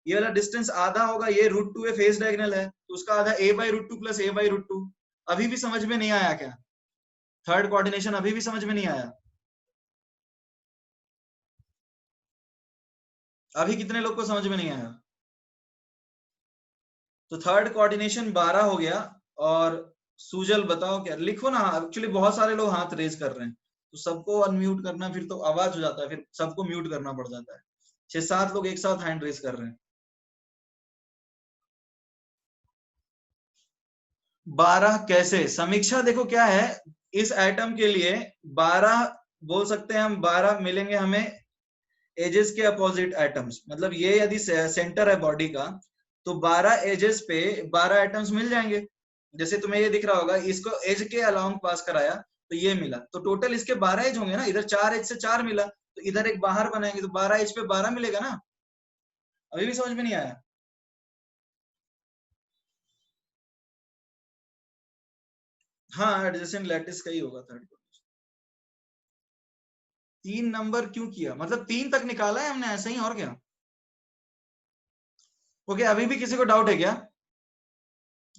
ये वाला डिस्टेंस आधा होगा, ये √2 है, फेस डायगोनल है, तो उसका आधा a/√2 प्लस a/√2। अभी भी समझ में नहीं आया क्या? थर्ड कोऑर्डिनेशन अभी भी समझ में नहीं आया? अभी कितने लोग को समझ में नहीं आया? तो थर्ड कोऑर्डिनेशन 12 हो गया। और सुजल बताओ क्या, लिखो ना, एक्चुअली बहुत सारे लोग हाथ रेज कर रहे हैं, तो सबको अनम्यूट करना फिर तो आवाज हो जाता है, फिर सबको म्यूट करना पड़ जाता है। 6-7 लोग एक साथ हैंड रेज कर रहे हैं। 12 कैसे? समीक्षा देखो क्या है, इस एटम के लिए 12 बोल सकते हैं हम, 12 मिलेंगे हमें एजेस के अपोजिट एटम्स, मतलब ये यदि सेंटर है बॉडी का, तो 12 एजेस पे 12 एटम्स मिल जाएंगे। जैसे तुम्हें ये दिख रहा होगा, इसको एज के अलोंग पास कराया तो ये मिला, तो टोटल इसके 12 एज होंगे ना, इधर 4 एज से 4 मिला, तो इधर एक बाहर बनाएंगे, तो 12 एज पे 12 मिलेगा ना। अभी भी समझ में नहीं आया? हाँ एडजेसेंट लैटिस का ही होगा थर्ड। 3 नंबर क्यों किया, मतलब 3 तक निकाला है हमने ऐसा ही, और क्या? ओके अभी भी किसी को डाउट है क्या?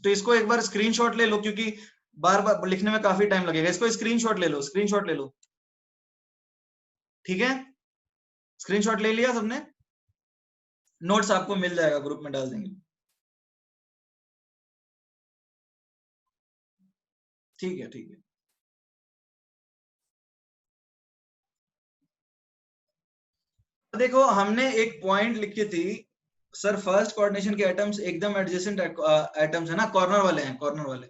तो इसको एक बार स्क्रीनशॉट ले लो, क्योंकि बार बार लिखने में काफी टाइम लगेगा, इसको स्क्रीनशॉट ले लो, स्क्रीनशॉट ले लो, ठीक है। स्क्रीनशॉट ले लिया सबने? नोट्स आपको मिल जाएगा, ग्रुप में डाल देंगे, ठीक है ठीक है। देखो हमने एक पॉइंट लिखी थी सर, फर्स्ट कोऑर्डिनेशन के एटम्स एकदम एडजेसेंट एटम्स है ना, कॉर्नर वाले हैं, कॉर्नर वाले।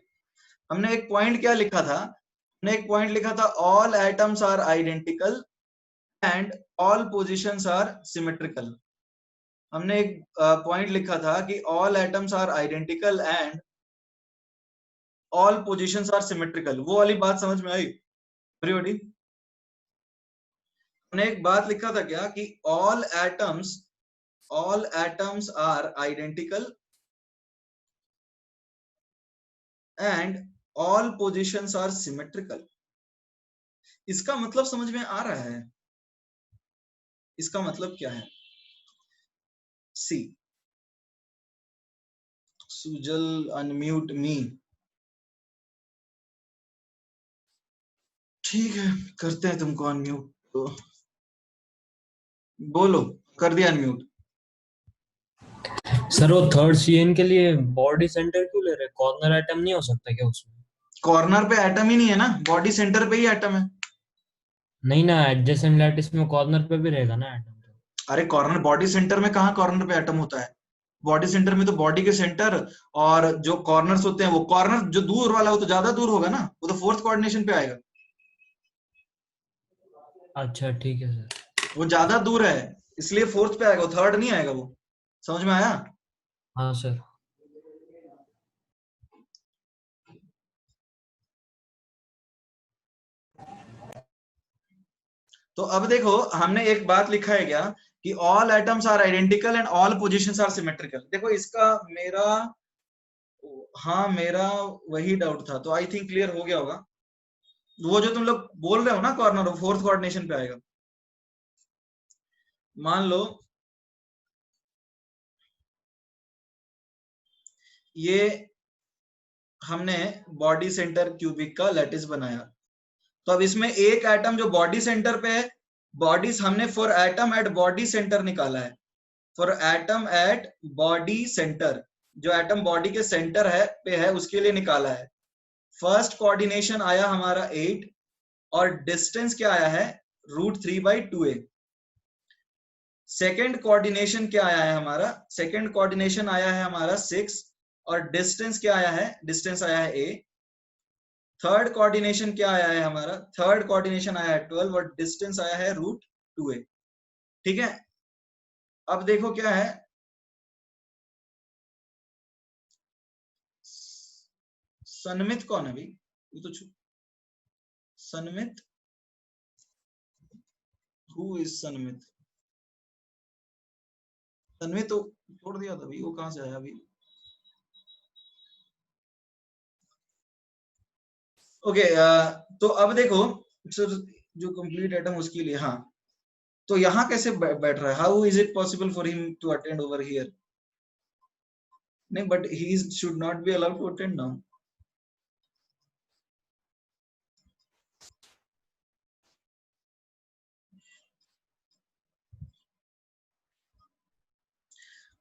हमने एक पॉइंट क्या लिखा था, हमने एक पॉइंट लिखा था, all atoms are identical and all positions are symmetrical. हमने एक पॉइंट लिखा था कि all atoms are identical and all positions are symmetrical. वो वाली बात समझ में आई एवरीबॉडी? हमने एक बात लिखा था क्या कि all atoms are identical and all positions are symmetrical. इसका मतलब समझ में आ रहा है? इसका मतलब क्या है? सी सुजल अनम्यूट मी, ठीक है करते हैं तुमको अनम्यूट। तो बोलो, कर दिया अनम्यूट। सर वो थर्ड सीएन के लिए बॉडी सेंटर क्यों ले रहे? कॉर्नर आइटम नहीं हो सकता क्या उसमें? कॉर्नर पे एटम ही नहीं है ना, बॉडी सेंटर पे ही एटम है। नहीं ना, एडजेसेंट लैटिस में कॉर्नर पे भी रहेगा ना एटम। अरे कॉर्नर, बॉडी सेंटर में कहाँ कॉर्नर पे एटम होता है? बॉडी सेंटर में तो बॉडी के सेंटर और जो कॉर्नर्स होते हैं, वो कॉर्नर जो दूर वाला वो तो ज्यादा दूर होगा ना, वो तो फोर्थ कोऑर्डिनेशन पे आएगा। अच्छा ठीक है सर। वो ज्यादा दूर है इसलिए फोर्थ पे आएगा, वो थर्ड नहीं आएगा। वो समझ में आया? हाँ सर। तो अब देखो, हमने एक बात लिखा है क्या कि all atoms are identical and all positions are symmetrical. देखो इसका मेरा, हाँ मेरा वही डाउट था, तो आई थिंक क्लियर हो गया होगा। वो जो तुम लोग बोल रहे हो ना कॉर्नर, वो फोर्थ कोऑर्डिनेशन पे आएगा। मान लो ये हमने बॉडी सेंटर क्यूबिक का लैटिस बनाया, तो अब इसमें एक एटम जो बॉडी सेंटर पे है, बॉडीज हमने for atom eight body centre निकाला है। For atom eight body centre, जो एटम बॉडी के सेंटर है पे है उसके लिए निकाला है। फर्स्ट कोऑर्डिनेशन आया हमारा 8 और डिस्टेंस क्या आया है √3/2a। सेकेंड कोऑर्डिनेशन क्या आया है हमारा? सेकेंड कोऑर्डिनेशन आया है हमारा 6 और डिस्टेंस क्या आया है? डिस्टेंस आया है a। थर्ड कोऑर्डिनेशन क्या आया है हमारा? थर्ड कोऑर्डिनेशन आया है 12 और डिस्टेंस आया है √2a। ठीक है, अब देखो क्या है, सनमित कौन है भाई? वो तो सनमित, हु इज सनमित? सनमित तो छोड़ दिया था भाई, वो कहां से आया अभी? ओके, तो अब देखो सर, जो कंप्लीट एटम उसके लिए, हाँ तो यहाँ कैसे बैठ रहा है? How is it possible for him to attend over here? नहीं, but he should not be allowed to attend now.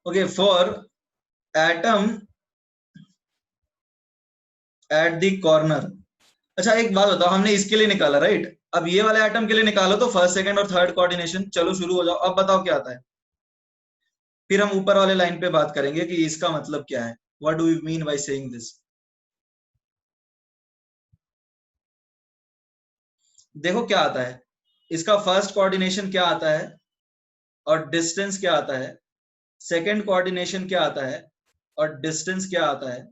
Okay, for atom at the corner. अच्छा एक बात बताओ, हमने इसके लिए निकाला राइट, अब ये वाले एटम के लिए निकालो तो फर्स्ट सेकंड और थर्ड कोऑर्डिनेशन। चलो शुरू हो जाओ, अब बताओ क्या आता है, फिर हम ऊपर वाले लाइन पे बात करेंगे कि इसका मतलब क्या है। What do you mean by saying this? देखो क्या आता है, इसका फर्स्ट कोऑर्डिनेशन क्या आता है और डिस्टेंस क्या आता है, सेकंड कोऑर्डिनेशन क्या आता है और डिस्टेंस क्या आता है,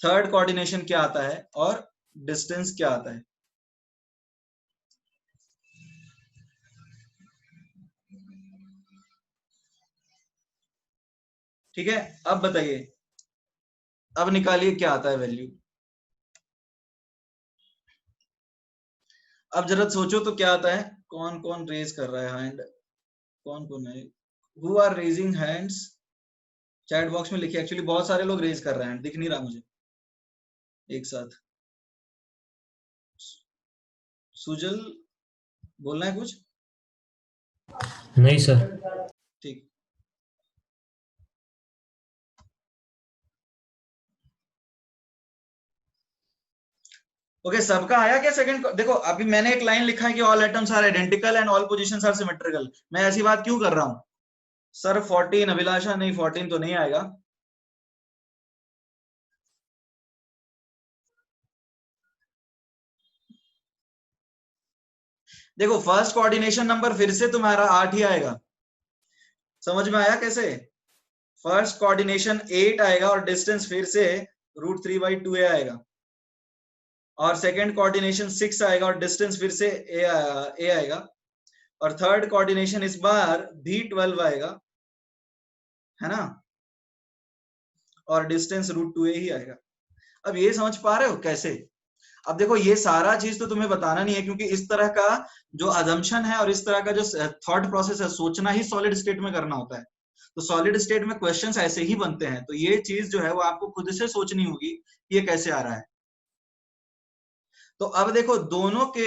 थर्ड कोऑर्डिनेशन क्या आता है और डिस्टेंस क्या आता है। ठीक है, अब बताइए, अब निकालिए क्या आता है वैल्यू। अब जरा सोचो तो क्या आता है। कौन कौन रेज कर रहा है हैंड? कौन कौन है? Who are raising hands? Chat box में लिखिए, एक्चुअली बहुत सारे लोग रेज कर रहे हैं, दिख नहीं रहा मुझे एक साथ। सुजल, बोलना है कुछ? नहीं सर। ठीक, ओके सबका आया क्या सेकंड? देखो अभी मैंने एक लाइन लिखा है कि all atoms are identical and all positions are symmetrical. मैं ऐसी बात क्यों कर रहा हूं सर? 14 अभिलाषा, नहीं 14 तो नहीं आएगा। देखो फर्स्ट कोऑर्डिनेशन नंबर फिर से तुम्हारा 8 ही आएगा। समझ में आया कैसे? फर्स्ट कोऑर्डिनेशन 8 आएगा और डिस्टेंस फिर से √3/2a आएगा, और सेकंड कोऑर्डिनेशन 6 आएगा और डिस्टेंस फिर से a आएगा, और थर्ड कोऑर्डिनेशन इस बार भी 12 आएगा, है ना, और डिस्टेंस √2a ही आएगा। अब ये समझ पा रहे हो कैसे? अब देखो ये सारा चीज तो तुम्हें बताना नहीं है, क्योंकि इस तरह का जो अजम्पशन है और इस तरह का जो थॉट प्रोसेस है, सोचना ही सॉलिड स्टेट में करना होता है। तो सॉलिड स्टेट में क्वेश्चंस ऐसे ही बनते हैं, तो ये चीज जो है वो आपको खुद से सोचनी होगी कि ये कैसे आ रहा है। तो अब देखो दोनों के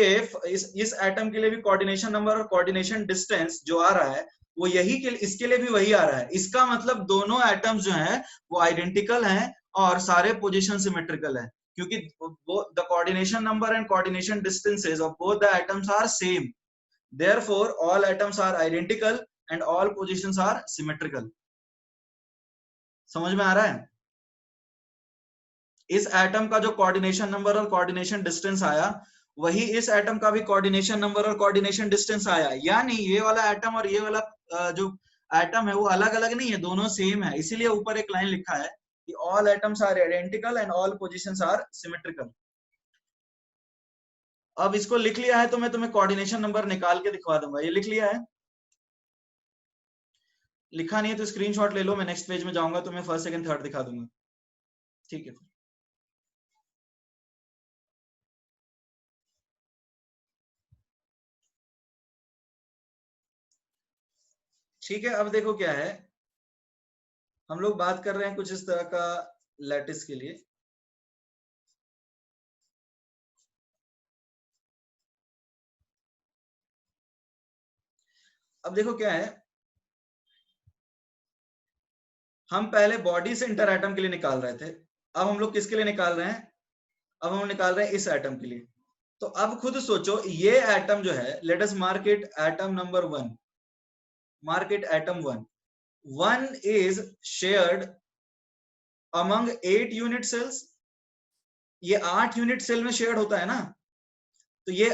इस एटम के लिए भी कोऑर्डिनेशन नंबर और कोऑर्डिनेशन डिस्टेंस जो आ रहा है वो यही के इसके लिए भी वही आ रहा है। इसका मतलब दोनों एटम्स जो हैं वो आइडेंटिकल हैं और सारे पोजीशन सिमेट्रिकल है, क्योंकि the coordination number and coordination distances of both the atoms are same, therefore all atoms are identical and all positions are symmetrical. समझ में आ रहा है? इस एटम का जो कोऑर्डिनेशन नंबर और कोऑर्डिनेशन डिस्टेंस आया, वही इस एटम का भी कोऑर्डिनेशन नंबर और कोऑर्डिनेशन डिस्टेंस आया। यानी ये वाला एटम और ये वाला जो एटम है वो अलग अलग नहीं है, दोनों सेम है। इसीलिए ऊपर एक लाइन लिखा है कि all atoms are identical and all positions are symmetrical. अब इसको लिख लिया है तो मैं तुम्हें कोऑर्डिनेशन नंबर निकाल के दिखवा दूंगा। ये लिख लिया है? लिखा नहीं है तो स्क्रीनशॉट ले लो, मैं नेक्स्ट पेज में जाऊंगा तो मैं फर्स्ट सेकंड थर्ड दिखा दूंगा। ठीक है, ठीक है। अब देखो क्या है, हम लोग बात कर रहे हैं कुछ इस तरह का लैटिस के लिए। अब देखो क्या है, हम पहले बॉडी सेंटर एटम के लिए निकाल रहे थे, अब हम लोग किसके लिए निकाल रहे हैं? अब हम निकाल रहे हैं इस एटम के लिए। तो अब खुद सोचो, ये एटम जो है, let us mark it atom number 1, mark it atom 1। 1 is shared among 8 unit cells। ये 8 यूनिट सेल में शेयर्ड होता है ना, तो ये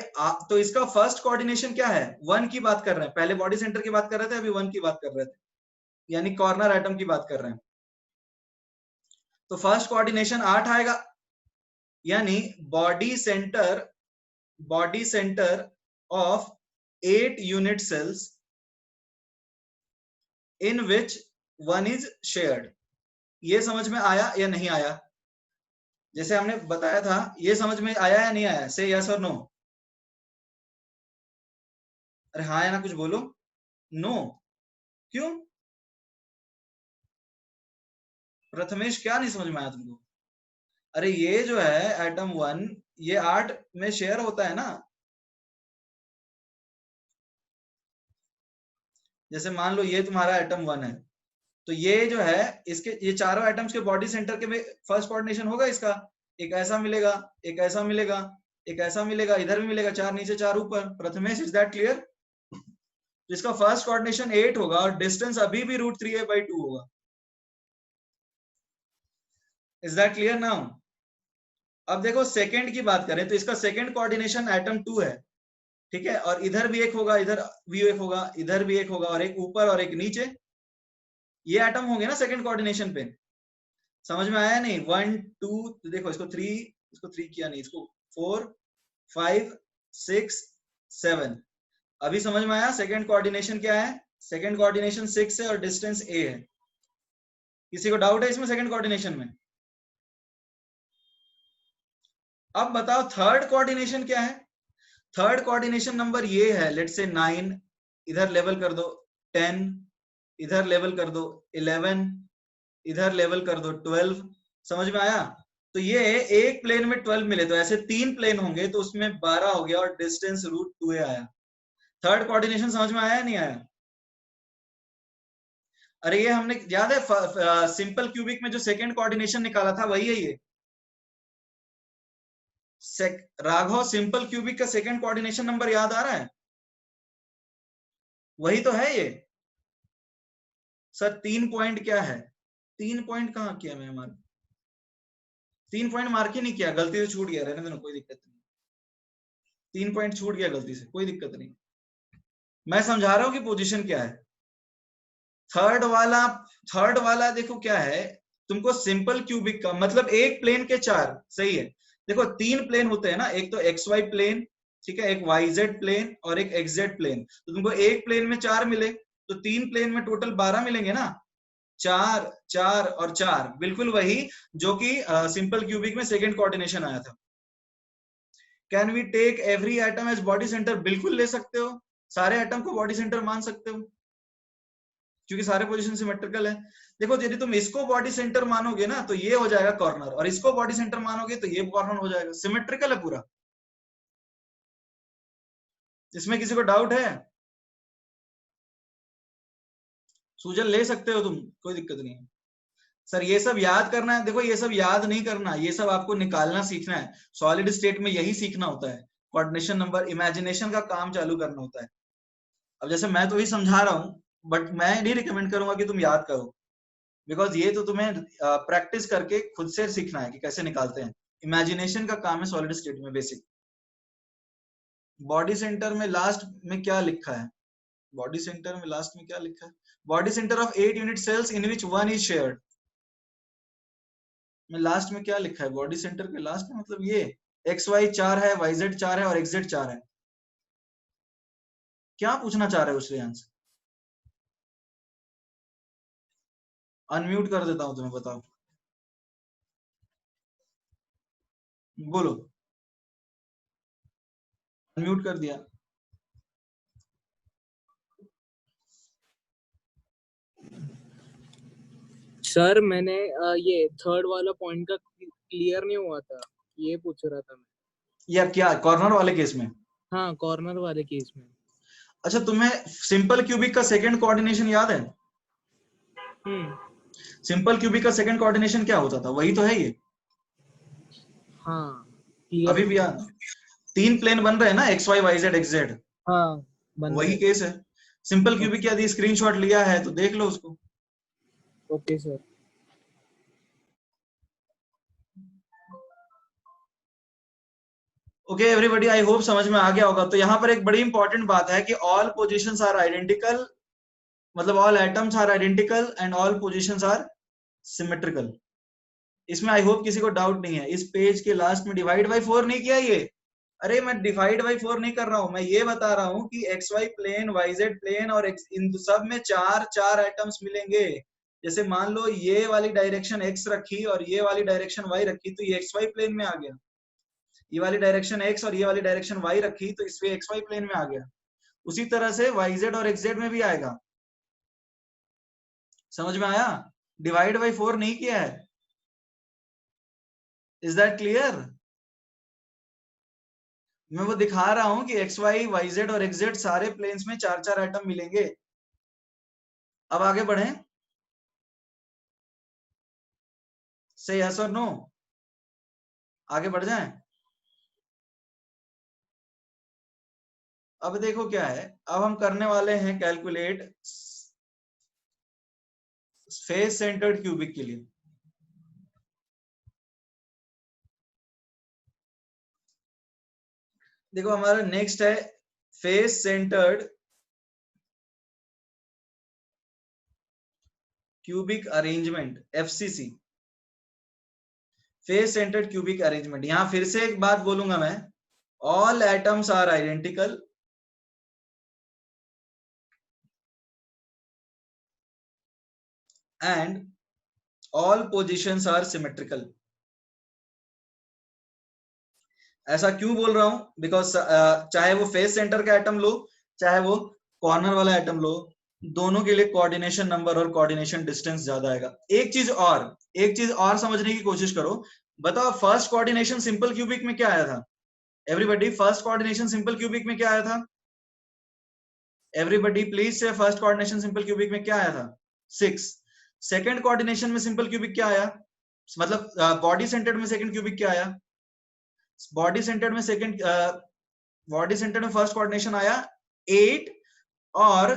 तो इसका फर्स्ट कोऑर्डिनेशन क्या है? 1 की बात कर रहे हैं, पहले बॉडी सेंटर की बात कर रहे थे, अभी 1 की बात कर रहे थे, यानी कॉर्नर एटम की बात कर रहे हैं। तो फर्स्ट कोऑर्डिनेशन 8 आएगा, यानी body centre of 8 unit cells in which 1 is shared. ये समझ में आया या नहीं आया? जैसे हमने बताया था, ये समझ में आया या नहीं आया? से यस और नो। अरे हाँ या ना कुछ बोलो। नो, क्यों? प्रथमेश क्या नहीं समझ में आया तुमको? अरे ये जो है एटम 1, ये 8 में शेयर होता है ना। जैसे मान लो ये तुम्हारा एटम 1 है, तो ये जो है इसके ये चारों एटम्स के बॉडी सेंटर के फर्स्ट कोऑर्डिनेशन होगा इसका, एक ऐसा मिलेगा, एक ऐसा मिलेगा, एक ऐसा मिलेगा, इधर भी मिलेगा, 4 नीचे 4 ऊपर। Prathamesh, is that clear? तो इसका फर्स्ट कोऑर्डिनेशन 8 होगा और डिस्टेंस अभी भी √3a/2 होगा। Is that clear now? अब देखो सेकंड की बात करें तो इसका सेकंड कोऑर्डिनेशन एटम 2 है, ठीक है, और इधर भी एक होगा, इधर भी एक होगा, इधर भी एक होगा, और एक ऊपर और एक नीचे। ये एटम होंगे ना सेकंड कोऑर्डिनेशन पे। समझ में आया नहीं? 1 2, तो देखो इसको 3 किया नहीं, इसको 4 5 6 7। अभी समझ में आया सेकंड कोऑर्डिनेशन क्या है? सेकंड कोऑर्डिनेशन 6 है और डिस्टेंस a है। किसी को डाउट है इसमें सेकंड कोऑर्डिनेशन में? अब बताओ थर्ड कोऑर्डिनेशन क्या है? थर्ड कोऑर्डिनेशन नंबर ये है, लेट से 9, इधर लेवल कर दो 10, इधर लेवल कर दो 11, इधर लेवल कर दो 12। समझ में आया? तो ये एक प्लेन में 12 मिले, तो ऐसे 3 प्लेन होंगे तो उसमें 12 हो गया और डिस्टेंस √2a आया। थर्ड कोऑर्डिनेशन समझ में आया नहीं आया? अरे ये हमने याद है सिंपल क्यूबिक में जो सेकंड कोऑर्डिनेशन निकाला था, वही है ये। राघव, सिंपल क्यूबिक का सेकंड कोऑर्डिनेशन नंबर याद आ रहा है? वही तो है ये। सर 3 पॉइंट क्या है? 3 पॉइंट कहाँ किया मैं? मार्क 3 पॉइंट मार्क ही नहीं किया, गलती से छूट गया, रहने देना, कोई दिक्कत नहीं। 3 पॉइंट छूट गया गलती से, कोई दिक्कत नहीं। मैं समझा रहा हूं कि पोजीशन क्या है। थर्ड वाला देखो क्या है, तुमको सिंपल क्यूबिक का मतलब एक प्लेन के 4, सही है। देखो 3 प्लेन होते हैं ना, एक तो XY प्लेन, ठीक है, एक YZ प्लेन और एक XZ प्लेन। तो तुमको एक प्लेन में 4 मिले, तो 3 प्लेन में टोटल 12 मिलेंगे ना। 4 4 और 4, बिल्कुल वही जो कि सिंपल क्यूबिक में सेकंड कोऑर्डिनेशन आया था। Can we take every atom as body centre? बिल्कुल ले सकते हो, सारे एटम को बॉडी सेंटर मान सकते हो, क्योंकि सारे पोजीशन सिमेट्रिकल है। देखो यदि तुम इसको बॉडी सेंटर मानोगे ना तो ये हो जाएगा कॉर्नर, और इसको बॉडी सेंटर मानोगे तो ये कॉर्नर हो जाएगा। सिमेट्रिकल है पूरा। इसमें किसी को डाउट है? सूजन ले सकते हो तुम, कोई दिक्कत नहीं है। सर ये सब याद करना है, देखो ये सब याद नहीं करना, ये सब आपको निकालना सीखना है। सॉलिड स्टेट में यही सीखना होता है, कोऑर्डिनेशन नंबर, इमेजिनेशन का काम चालू करना होता है। अब जैसे मैं तो ही समझा रहा हूँ, बट मैं नहीं रिकमेंड करूंगा कि तुम याद करो, बिकॉज ये तो तुम्हें प्रैक्टिस करके खुद से सीखना है कि कैसे निकालते हैं। इमेजिनेशन का काम है सॉलिड स्टेट में बेसिक। बॉडी सेंटर में लास्ट में क्या लिखा है? बॉडी सेंटर में लास्ट में क्या लिखा है? Body centre of 8 unit cells in which 1 is shared. में लास्ट में क्या लिखा है? बॉडी सेंटर के लास्ट में मतलब ये XY 4 है, YZ 4 है और XZ 4 है। क्या पूछना चाह रहे हो श्रेयांश? अनम्यूट कर देता हूं तुम्हें, बताओ, बोलो। अनम्यूट कर दिया। सर मैंने ये थर्ड वाला पॉइंट का क्लियर नहीं हुआ था, ये पूछ रहा था मैं। या क्या कॉर्नर वाले केस में? हाँ, कॉर्नर वाले केस में। अच्छा, तुम्हें सिंपल क्यूबिक का सेकंड कोऑर्डिनेशन याद है? सिंपल क्यूबिक का सेकंड कोऑर्डिनेशन क्या होता था? वही तो है ये। हाँ, अभी भी याद? 3 प्लेन बन रहे हैं ना, XY YZ XZ। हाँ, वही केस है। सिंपल क्यूबिक यदि स्क्रीनशॉट लिया है तो देख लो उसको। Okay sir. Okay everybody, I hope समझ में आ गया होगा। तो यहाँ पर एक बड़ी इंपॉर्टेंट बात है कि ऑल पोजीशंस आर आइडेंटिकल, मतलब all atoms are identical and all positions are symmetrical. इसमें आई होप किसी को डाउट नहीं है। इस पेज के लास्ट में डिवाइड बाई 4 नहीं किया ये। अरे मैं डिवाइड बाई 4 नहीं कर रहा हूं, मैं ये बता रहा हूं कि XY प्लेन, YZ प्लेन और इन सब में 4 एटम्स मिलेंगे। जैसे मान लो ये वाली डायरेक्शन X रखी और ये वाली डायरेक्शन Y रखी, तो ये XY प्लेन में आ गया। ये वाली डायरेक्शन X और ये वाली डायरेक्शन Y रखी तो इसमें XY प्लेन में आ गया। उसी तरह से YZ और XZ में भी आएगा। समझ में आया? डिवाइड बाई 4 नहीं किया है। Is that clear? मैं वो दिखा रहा हूं कि XY YZ और XZ सारे प्लेन्स में 4 एटम मिलेंगे। अब आगे बढ़ें। से यस और नो, आगे बढ़ जाएं। अब देखो क्या है, अब हम करने वाले हैं कैलकुलेट फेस सेंटर्ड क्यूबिक के लिए। देखो हमारा नेक्स्ट है face centred cubic arrangement, FCC, face centred cubic arrangement. यहां फिर से एक बात बोलूंगा मैं, all atoms are identical and all positions are symmetrical. ऐसा क्यों बोल रहा हूं? बिकॉज चाहे वो फेस सेंटर का एटम लो, चाहे वो कॉर्नर वाला एटम लो, दोनों के लिए कोऑर्डिनेशन नंबर और कोऑर्डिनेशन डिस्टेंस ज्यादा आएगा। एक चीज और समझने की कोशिश करो। बताओ फर्स्ट कोऑर्डिनेशन सिंपल क्यूबिक में क्या आया था? Everybody, first coordination simple cubic में क्या आया था? एवरीबॉडी प्लीज से, फर्स्ट कोऑर्डिनेशन सिंपल क्यूबिक में क्या आया था? 6। सेकंड कोऑर्डिनेशन में सिंपल क्यूबिक क्या आया? मतलब बॉडी सेंटर्ड में सेकंड क्यूबिक क्या आया? बॉडी सेंटर्ड में फर्स्ट कोऑर्डिनेशन आया 8 और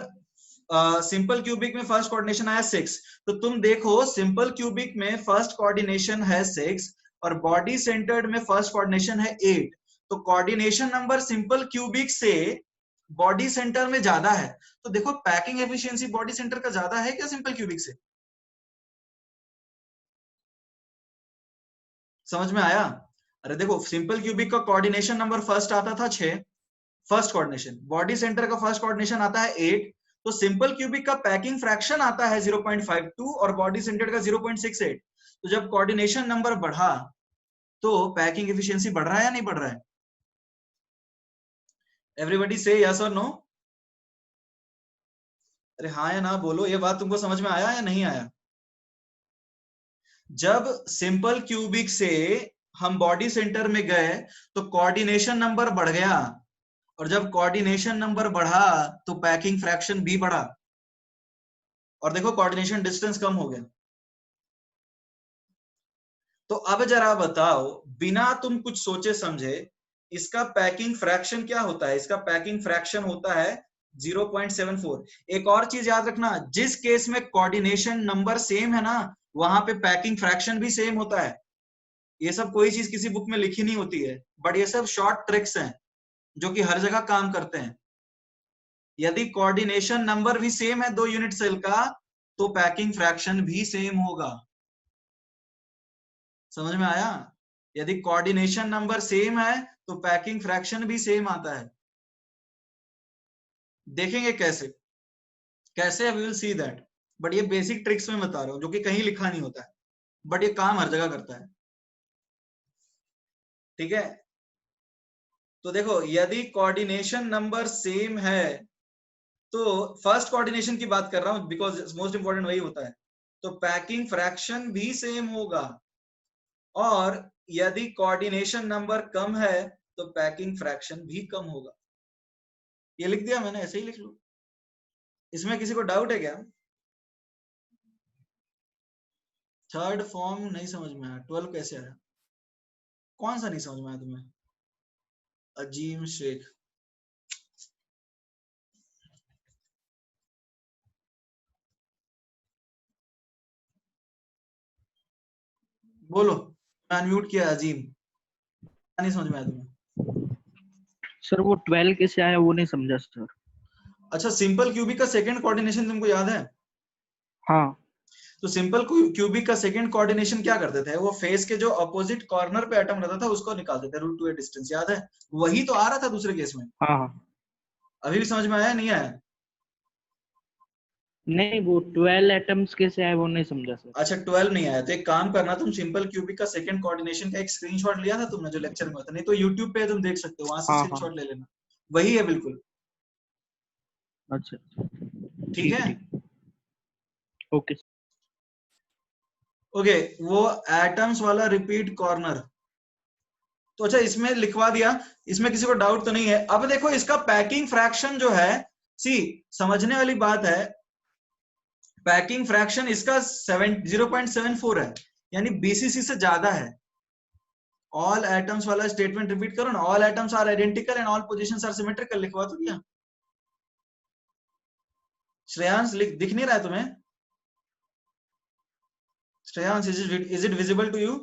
सिंपल क्यूबिक में फर्स्ट कोऑर्डिनेशन आया 6। तो तुम देखो सिंपल क्यूबिक में फर्स्ट कोऑर्डिनेशन है 6 और बॉडी सेंटर्ड में फर्स्ट कोऑर्डिनेशन है 8। तो कोऑर्डिनेशन नंबर सिंपल क्यूबिक से बॉडी सेंटर में ज्यादा है। तो देखो पैकिंग एफिशिएंसी बॉडी सेंटर का ज्यादा है क्या सिंपल क्यूबिक से? समझ में आया? अरे देखो सिंपल क्यूबिक का कोऑर्डिनेशन नंबर फर्स्ट आता था 6, फर्स्ट कोऑर्डिनेशन। बॉडी सेंटर का फर्स्ट कोऑर्डिनेशन आता है 8, तो सिंपल क्यूबिक का पैकिंग फ्रैक्शन आता है 0.52 और बॉडी सेंटर का 0.68। तो जब कोऑर्डिनेशन नंबर बढ़ा तो पैकिंग एफिशिएंसी बढ़ रहा है या नहीं बढ़ रहा है? एवरीबॉडी से यस और नो। अरे हाँ या ना बोलो, ये बात तुमको समझ में आया या नहीं आया? जब सिंपल क्यूबिक से हम बॉडी सेंटर में गए तो कोऑर्डिनेशन नंबर बढ़ गया और जब कोऑर्डिनेशन नंबर बढ़ा तो पैकिंग फ्रैक्शन भी बढ़ा। और देखो कोऑर्डिनेशन डिस्टेंस कम हो गया। तो अब जरा बताओ, बिना तुम कुछ सोचे समझे, इसका पैकिंग फ्रैक्शन क्या होता है? इसका पैकिंग फ्रैक्शन होता है 0.74। एक और चीज याद रखना, जिस केस में कोऑर्डिनेशन नंबर सेम है ना, वहां पे पैकिंग फ्रैक्शन भी सेम होता है। ये सब कोई चीज किसी बुक में लिखी नहीं होती है, बट ये सब शॉर्ट ट्रिक्स हैं जो कि हर जगह काम करते हैं। यदि कोऑर्डिनेशन नंबर भी सेम है 2 यूनिट सेल का, तो पैकिंग फ्रैक्शन भी सेम होगा। समझ में आया? यदि कोऑर्डिनेशन नंबर सेम है तो पैकिंग फ्रैक्शन भी सेम आता है। देखेंगे कैसे कैसे, we will see that. But ये बेसिक ट्रिक्स में बता रहा हूं जो कि कहीं लिखा नहीं होता है, बट ये काम हर जगह करता है। ठीक है, तो देखो, यदि कोऑर्डिनेशन नंबर सेम है, तो फर्स्ट कोऑर्डिनेशन की बात कर रहा हूं बिकॉज मोस्ट इंपॉर्टेंट वही होता है, तो पैकिंग फ्रैक्शन भी सेम होगा। और यदि कोऑर्डिनेशन नंबर कम है तो पैकिंग फ्रैक्शन भी कम होगा। ये लिख दिया मैंने, ऐसे ही लिख लो। इसमें किसी को डाउट है क्या? थर्ड फॉर्म नहीं समझ में आया, 12 कैसे आया? कौन सा नहीं समझ में आया तुम्हें? अजीम शेख, बोलो। अनम्यूट किया अजीम, नहीं समझ में आया तुम्हें? सर वो 12 कैसे आया वो नहीं समझा सर। अच्छा, सिंपल क्यूबिक का सेकंड कोऑर्डिनेशन तुमको याद है? हाँ तो सिंपल क्यूबिक का सेकंड कोऑर्डिनेशन क्या करते थे? वो फेस के जो अपोजिट कॉर्नर पे एटम रहता था उसको निकालते थे, √2a डिस्टेंस, याद है? वही तो आ रहा था दूसरे केस में। हाँ हाँ। अभी भी समझ में आया नहीं आया? नहीं वो 12 एटम्स कैसे आए वो नहीं समझा सर। अच्छा, 12 नहीं आया तो एक काम करना, तुम सिंपल क्यूबिक का सेकंड कोऑर्डिनेशन का एक स्क्रीनशॉट लिया था तुमने जो लेक्चर में होता, नहीं तो यूट्यूब पे तुम देख सकते हो, वहां से हाँ हाँ। स्क्रीनशॉट ले लेना। वही है बिल्कुल। अच्छा ठीक है, ओके। ओके। वो एटम्स वाला रिपीट कॉर्नर, तो अच्छा इसमें लिखवा दिया, इसमें किसी को डाउट तो नहीं है। अब देखो इसका पैकिंग फ्रैक्शन जो है, सी समझने वाली बात है, पैकिंग फ्रैक्शन इसका 0.74 है, यानी बीसीसी से ज्यादा है। ऑल एटम्स वाला स्टेटमेंट रिपीट करो ना, all atoms are identical and all positions are symmetrical, लिखवा तो दिया। श्रेयांश दिख नहीं रहा है तुम्हें? Shreyansh, is it visible to you?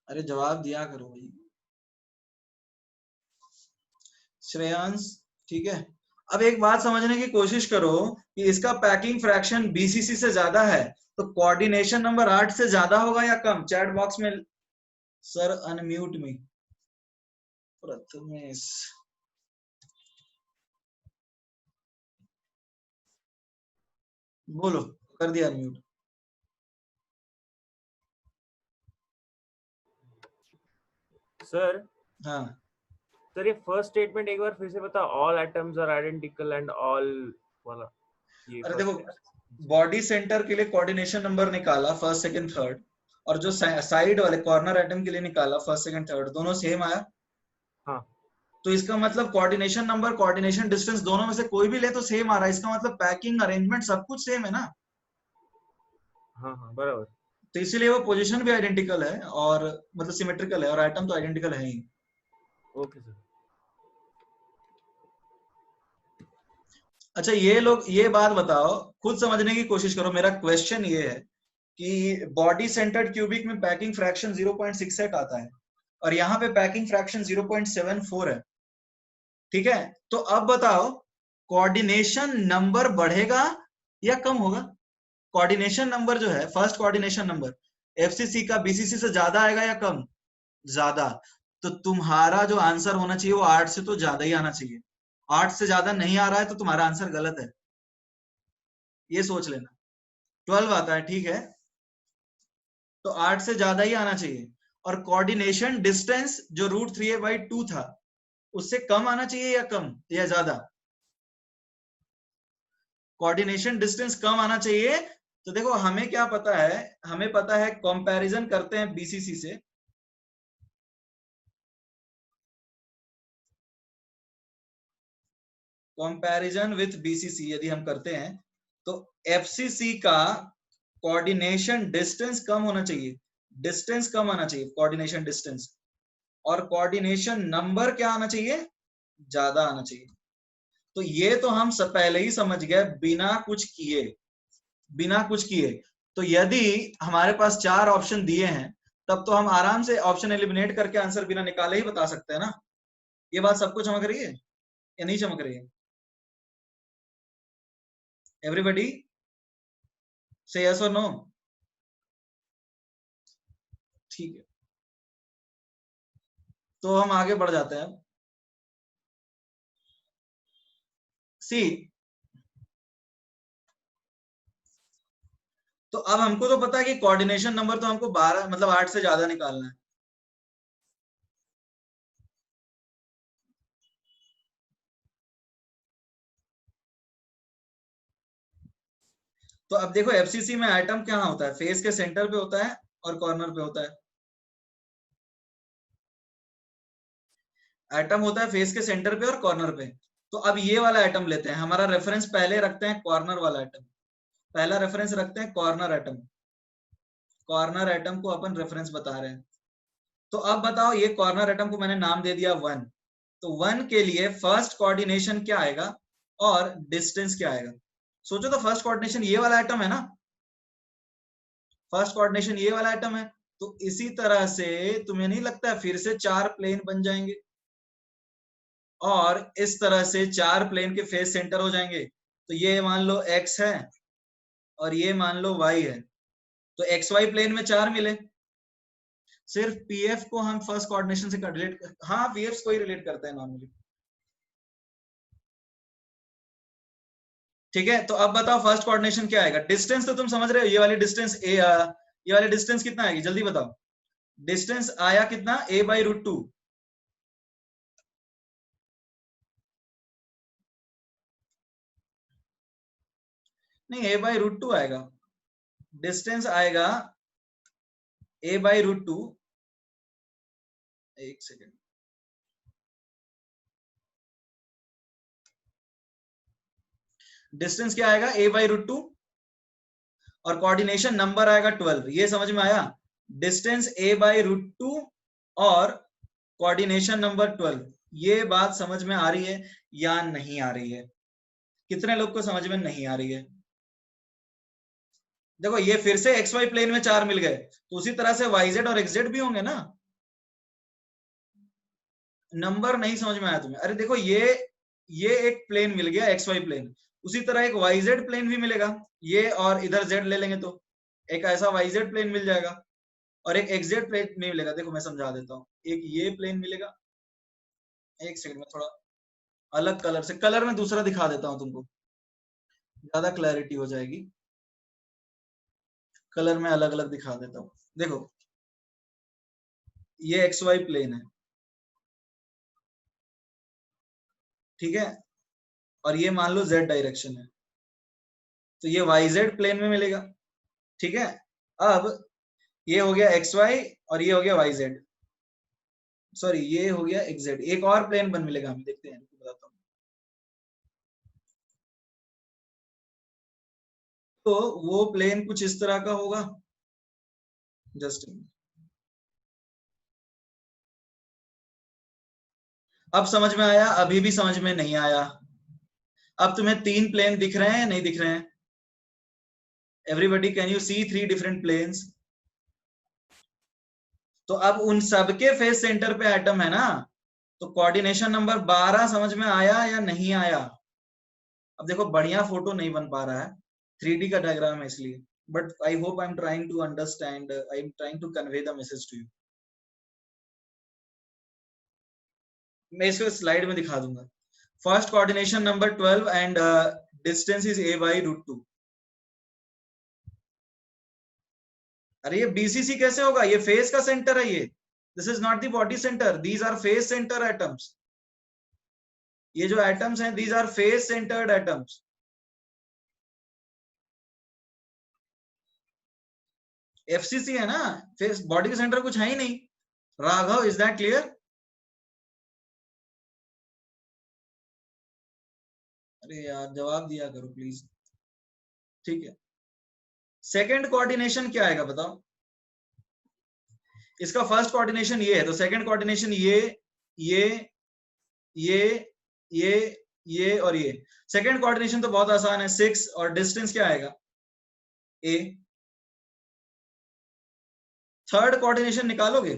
अरे जवाब दिया करो भाई श्रेयांश। ठीक है, अब एक बात समझने की कोशिश करो कि इसका पैकिंग फ्रैक्शन बीसीसी से ज्यादा है, तो कोऑर्डिनेशन नंबर 8 से ज्यादा होगा या कम? चैट बॉक्स में सर अनम्यूट मी प्रथमेश, बोलो, कर दिया अनम्यूट। सर हाँ, सर ये फर्स्ट स्टेटमेंट एक बार फिर से बता, all atoms are identical and all वाला। ये अरे first देखो, बॉडी सेंटर के लिए कोऑर्डिनेशन नंबर निकाला फर्स्ट सेकंड थर्ड, और जो साइड वाले कॉर्नर एटम के लिए निकाला फर्स्ट सेकंड थर्ड, दोनों सेम आया। हाँ तो इसका मतलब कोऑर्डिनेशन नंबर, कोऑर्डिनेशन डिस्टेंस दोनों में से कोई भी ले तो सेम आ रहा है, इसका मतलब पैकिंग अरेंजमेंट सब कुछ सेम है ना। हाँ हाँ बराबर। तो इसीलिए वो पोजीशन भी आइडेंटिकल है, और मतलब सिमेट्रिकल है, और एटम तो आइडेंटिकल है ही। Okay sir. अच्छा, ये लोग ये बात बताओ, खुद समझने की कोशिश करो। मेरा क्वेश्चन ये है कि बॉडी सेंटर्ड क्यूबिक में पैकिंग फ्रैक्शन 0.68 आता है, और यहाँ पे पैकिंग फ्रैक्शन 0.74 है। ठीक है, तो अब बताओ कोऑर्डिनेशन नंबर बढ़ेगा या कम होगा? कोऑर्डिनेशन नंबर जो है, फर्स्ट कोऑर्डिनेशन नंबर एफसीसी का बीसीसी से ज्यादा आएगा या कम? ज्यादा। तो तुम्हारा जो आंसर होना चाहिए वो 8 से तो ज्यादा ही आना चाहिए। 8 से ज्यादा नहीं आ रहा है तो तुम्हारा आंसर गलत है, ये सोच लेना। 12 आता है, ठीक है, तो 8 से ज्यादा ही आना चाहिए। और कोऑर्डिनेशन डिस्टेंस जो √3a/2 था, उससे कम आना चाहिए या कम या ज्यादा? कोऑर्डिनेशन डिस्टेंस कम आना चाहिए। तो देखो हमें क्या पता है, हमें पता है, कंपैरिजन करते हैं बीसीसी से। कंपैरिजन विथ बीसीसी यदि हम करते हैं तो एफसीसी का कोऑर्डिनेशन डिस्टेंस कम होना चाहिए, डिस्टेंस कम आना चाहिए, कोऑर्डिनेशन डिस्टेंस, और कोऑर्डिनेशन नंबर क्या आना चाहिए, ज्यादा आना चाहिए। तो ये तो हम सब पहले ही समझ गए बिना कुछ किए, बिना कुछ किए। तो यदि हमारे पास 4 ऑप्शन दिए हैं तब तो हम आराम से ऑप्शन एलिमिनेट करके आंसर बिना निकाले ही बता सकते हैं ना। ये बात सबको चमक रही है या नहीं चमक रही है? एवरीबॉडी से यस और नो? ठीक है, तो हम आगे बढ़ जाते हैं। सी, तो अब हमको तो पता है कि कोऑर्डिनेशन नंबर तो हमको 12 मतलब 8 से ज्यादा निकालना है। तो अब देखो एफसीसी में एटम क्या होता है, फेस के सेंटर पे होता है और कॉर्नर पे होता है। एटम होता है फेस के सेंटर पे और कॉर्नर पे। तो अब ये वाला एटम लेते हैं, हमारा रेफरेंस पहले रखते हैं कॉर्नर वाला एटम, पहला रेफरेंस रखते हैं कॉर्नर एटम, कॉर्नर एटम को अपन रेफरेंस बता रहे हैं। तो अब बताओ ये कॉर्नर एटम को मैंने नाम दे दिया 1, तो 1 के लिए फर्स्ट कोऑर्डिनेशन क्या आएगा और डिस्टेंस क्या आएगा? सोचो तो फर्स्ट कोऑर्डिनेशन ये वाला एटम है ना, फर्स्ट कोऑर्डिनेशन ये वाला एटम है। तो इसी तरह से तुम्हें नहीं लगता है फिर से 4 प्लेन बन जाएंगे और इस तरह से 4 प्लेन के फेस सेंटर हो जाएंगे। तो ये मान लो x है और ये मान लो y है, तो एक्स वाई प्लेन में 4 मिले। सिर्फ पीएफ को हम फर्स्ट कोऑर्डिनेशन से रिलेट, हाँ पीएफ को ही रिलेट करते हैं नॉर्मली। ठीक है, तो अब बताओ फर्स्ट कोऑर्डिनेशन क्या आएगा? डिस्टेंस तो तुम समझ रहे हो, ये वाली डिस्टेंस ए, ये वाली डिस्टेंस कितना आएगी जल्दी बताओ? डिस्टेंस आया कितना? a/√2। नहीं a/√2 आएगा, डिस्टेंस आएगा a/√2। एक सेकेंड, डिस्टेंस क्या आएगा? a/√2 और कोऑर्डिनेशन नंबर आएगा 12। ये समझ में आया? डिस्टेंस a/√2 और कोऑर्डिनेशन नंबर 12। ये बात समझ में आ रही है या नहीं आ रही है? कितने लोग को समझ में नहीं आ रही है? देखो ये फिर से एक्स वाई प्लेन में 4 मिल गए, तो उसी तरह से वाई जेड और एक्स जेड भी होंगे ना। नंबर नहीं समझ में आया तुम्हें? अरे देखो ये एक प्लेन मिल गया एक्स वाई प्लेन, उसी तरह एक वाई जेड प्लेन भी मिलेगा। ये और इधर जेड ले लेंगे तो एक ऐसा वाई जेड प्लेन मिल जाएगा और एक एक्स जेड प्लेन मिलेगा। देखो मैं समझा देता हूँ, एक ये प्लेन मिलेगा, एक सेकंड में थोड़ा अलग कलर से, कलर में दूसरा दिखा देता हूँ तुमको, ज्यादा क्लैरिटी हो जाएगी। कलर में अलग अलग दिखा देता हूँ। देखो ये एक्स वाई प्लेन है, ठीक है, और ये मान लो जेड डायरेक्शन है, तो ये वाई जेड प्लेन में मिलेगा। ठीक है, अब ये हो गया एक्स वाई और ये हो गया वाई जेड, सॉरी ये हो गया एक्स जेड। एक और प्लेन बन मिलेगा, हम देखते हैं, बताता हूँ। तो वो प्लेन कुछ इस तरह का होगा, जस्ट अब समझ में आया? अभी भी समझ में नहीं आया? अब तुम्हें 3 प्लेन दिख रहे हैं, नहीं दिख रहे हैं? Everybody can you see 3 different planes? तो अब उन सबके फेस सेंटर पे एटम है ना, तो कोऑर्डिनेशन नंबर 12 समझ में आया या नहीं आया? अब देखो बढ़िया फोटो नहीं बन पा रहा है, 3D का डायग्राम है इसलिए, but I hope I am trying to understand, I am trying to convey the message to you. मैं इसको स्लाइड में दिखा दूंगा। First coordination number 12 and distance is a/√2। अरे ये बीसीसी कैसे होगा? ये फेस का सेंटर है, ये this is not the body centre, these are face centre atoms. ये जो एटम्स हैं these are face centred atoms. FCC है ना, फेस बॉडी का सेंटर कुछ है ही नहीं। Raghav, is that clear? अरे यार जवाब दिया करो प्लीज। ठीक है, सेकंड कोऑर्डिनेशन क्या आएगा बताओ? इसका फर्स्ट कोऑर्डिनेशन ये है, तो सेकंड कोऑर्डिनेशन ये ये ये और ये। सेकंड कोऑर्डिनेशन तो बहुत आसान है, 6, और डिस्टेंस क्या आएगा? ए। थर्ड कोऑर्डिनेशन निकालोगे?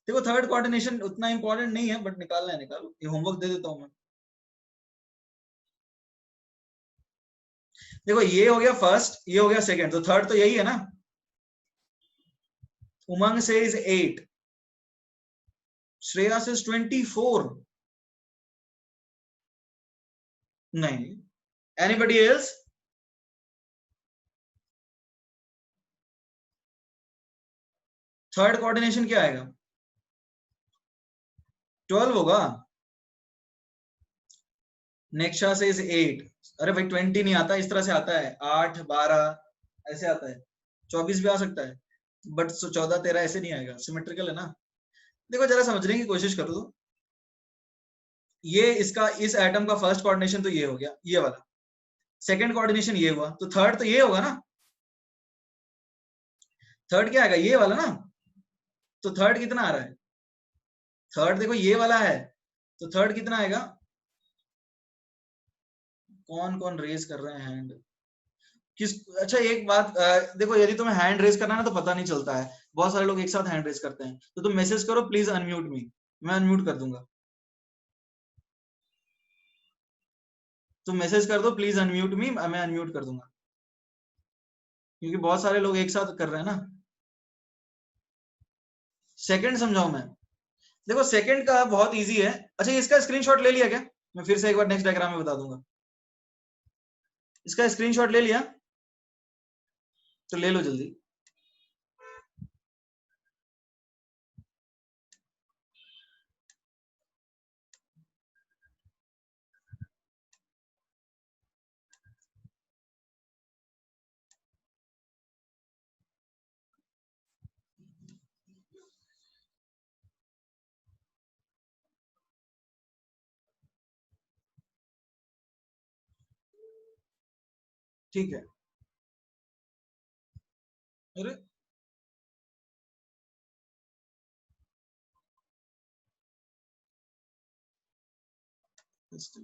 देखो थर्ड कोऑर्डिनेशन उतना इंपॉर्टेंट नहीं है, बट निकालना है निकालो, ये होमवर्क दे देता हूं मैं। देखो ये हो गया फर्स्ट, ये हो गया सेकंड, तो थर्ड तो यही है ना। उमंग से इज 8, श्रेया से 24, नहीं। Anybody else? थर्ड कोऑर्डिनेशन क्या आएगा? 12 होगा। नेक्शा से इज 8, अरे भाई 20 नहीं आता, इस तरह से आता है 8 12 ऐसे आता है, 24 भी आ सकता है, बट 14 13 ऐसे नहीं आएगा, सिमेट्रिकल है ना। देखो जरा समझने की कोशिश करो तो, ये इसका इस एटम का फर्स्ट कोऑर्डिनेशन तो ये हो गया, ये वाला। सेकंड कोऑर्डिनेशन ये हुआ, तो थर्ड तो ये होगा ना। थर्ड क्या आएगा? ये वाला ना। तो थर्ड कितना आ रहा है? थर्ड देखो ये वाला है, तो थर्ड कितना आएगा? कौन कौन रेज कर रहे हैं हैंड? किस, अच्छा एक बात देखो, यदि तुम्हें हैंड रेज करना है ना तो पता नहीं चलता है, बहुत सारे लोग एक साथ हैंड रेज करते हैं, तो तुम मैसेज करो प्लीज अनम्यूट मी, मैं अनम्यूट कर दूंगा। तुम मैसेज कर दो प्लीज अनम्यूट मी, मैं अनम्यूट कर दूंगा, क्योंकि बहुत सारे लोग एक साथ कर रहे हैं ना। सेकंड समझाऊं मैं? देखो सेकंड का बहुत इजी है। अच्छा इसका स्क्रीनशॉट ले लिया क्या? मैं फिर से एक बार नेक्स्ट डायग्राम में बता दूंगा। इसका स्क्रीनशॉट ले लिया? तो ले लो जल्दी। ठीक है, अरे जस्ट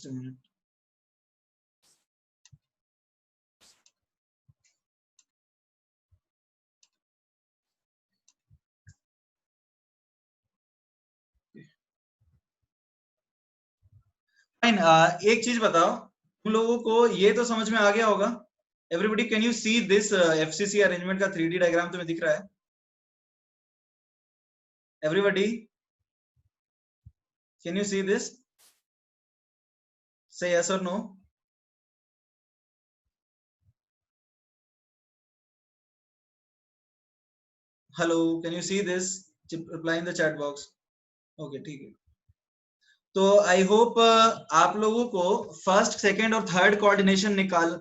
अ मिनट। फाइन, एक चीज बताओ, तुम लोगों को ये तो समझ में आ गया होगा? Everybody can you see this FCC arrangement का 3D डायग्राम तुम्हें दिख रहा है? Everybody can you see this? Say yes और no? Hello, can you see this? Reply in the chat box. Okay ठीक है, तो आई होप आप लोगों को फर्स्ट सेकंड और थर्ड कोऑर्डिनेशन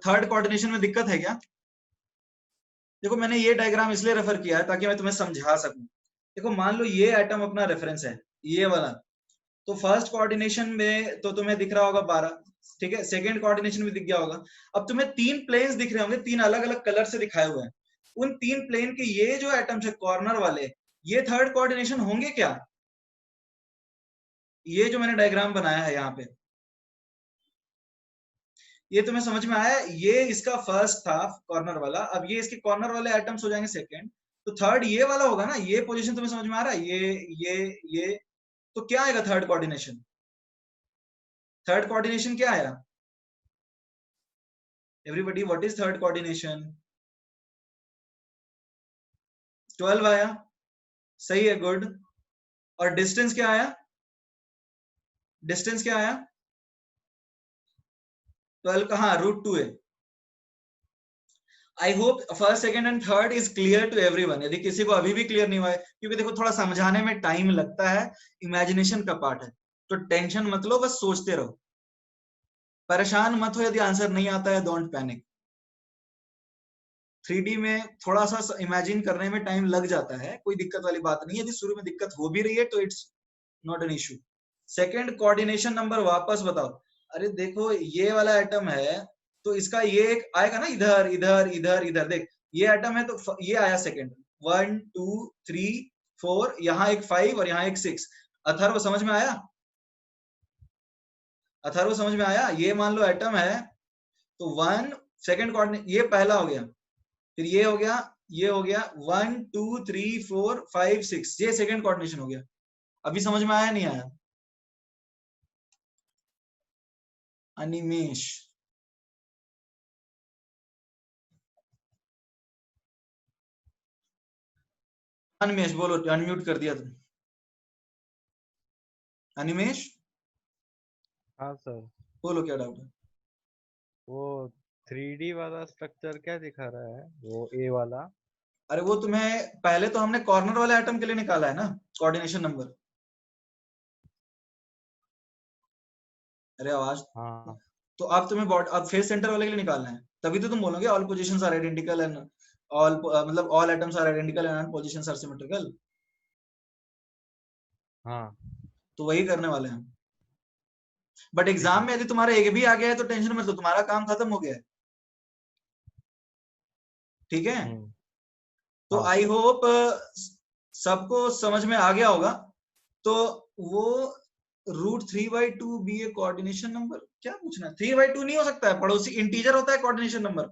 थर्ड कोऑर्डिनेशन में दिक्कत है क्या? देखो मैंने ये डायग्राम इसलिए रेफर किया है ताकि मैं तुम्हें समझा सकूं। देखो मान लो ये एटम अपना रेफरेंस है, ये वाला, तो फर्स्ट कोऑर्डिनेशन में तो तुम्हें दिख रहा होगा 12, ठीक है, सेकंड कोऑर्डिनेशन में दिख गया होगा। अब तुम्हें 3 प्लेन्स दिख रहे होंगे, 3 अलग अलग कलर से दिखाए हुए हैं। उन 3 प्लेन के ये जो एटम्स है कॉर्नर वाले, ये थर्ड कोऑर्डिनेशन होंगे क्या? ये जो मैंने डायग्राम बनाया है यहाँ पे, ये तुम्हें समझ में आया? ये इसका फर्स्ट था कॉर्नर वाला, अब ये इसके कॉर्नर वाले एटम्स हो जाएंगे सेकंड, तो थर्ड ये वाला होगा ना। ये पोजीशन तुम्हें समझ में आ रहा है? ये तो क्या आएगा थर्ड कोऑर्डिनेशन? थर्ड कोऑर्डिनेशन क्या आया? Everybody what is third coordination? 12 आया, सही है, गुड। और डिस्टेंस क्या आया? डिस्टेंस क्या आया? 12 कहां? √2 है। I hope first second and third is clear to everyone. यदि किसी को अभी भी क्लियर नहीं हुआ है, क्योंकि देखो थोड़ा समझाने में टाइम लगता है, इमेजिनेशन का पार्ट है, तो टेंशन मत लो, बस सोचते रहो, परेशान मत हो यदि आंसर नहीं आता है, डोंट पैनिक। 3D में थोड़ा सा इमेजिन करने में टाइम लग जाता है, कोई दिक्कत वाली बात नहीं है। यदि शुरू में दिक्कत हो भी रही है तो it's not an issue. Second coordination number वापस बताओ। अरे देखो ये वाला आइटम है तो इसका ये एक आएगा ना, इधर इधर इधर इधर, देख ये आइटम है तो ये आया सेकंड, 1 2 3 4, यहाँ एक 5 और यहाँ एक 6। अथर्व समझ में आया? अथर्व समझ में आया? ये मान लो आइटम है तो 1 सेकंड कोऑर्डिनेट, ये पहला हो गया, फिर ये हो गया, ये हो गया 1 2 3 4 5 6, ये सेकंड कोऑर्डिनेशन हो गया। अभी समझ में आया नहीं आया? अनिमेश, अनिमेश बोलो, अनम्यूट कर दिया तुम। अनिमेश हाँ सर, बोलो क्या डाउट है? वो 3D वाला स्ट्रक्चर क्या दिखा रहा है, वो ए वाला? अरे वो तुम्हें पहले तो हमने कॉर्नर वाले आइटम के लिए निकाला है ना कोऑर्डिनेशन नंबर। अरे आवाज, हाँ तो अब तुम्हें अब फेस सेंटर वाले के लिए निकालना है, तभी तो तुम बोलोगे all positions are identical and all, मतलब all items are identical and all positions are symmetrical. हाँ तो वही करने वाले हैं। बट एग्जाम में यदि तुम्हारा एक भी आ गया है तो टेंशन मत लो, तुम्हारा काम खत्म हो गया है, ठीक है? तो हाँ। आई होप सबको समझ में आ गया होगा। तो वो √3/2 बी ए कोऑर्डिनेशन नंबर, क्या पूछना है? 3/2 नहीं हो सकता है, पड़ोसी इंटीजर होता है कोऑर्डिनेशन नंबर।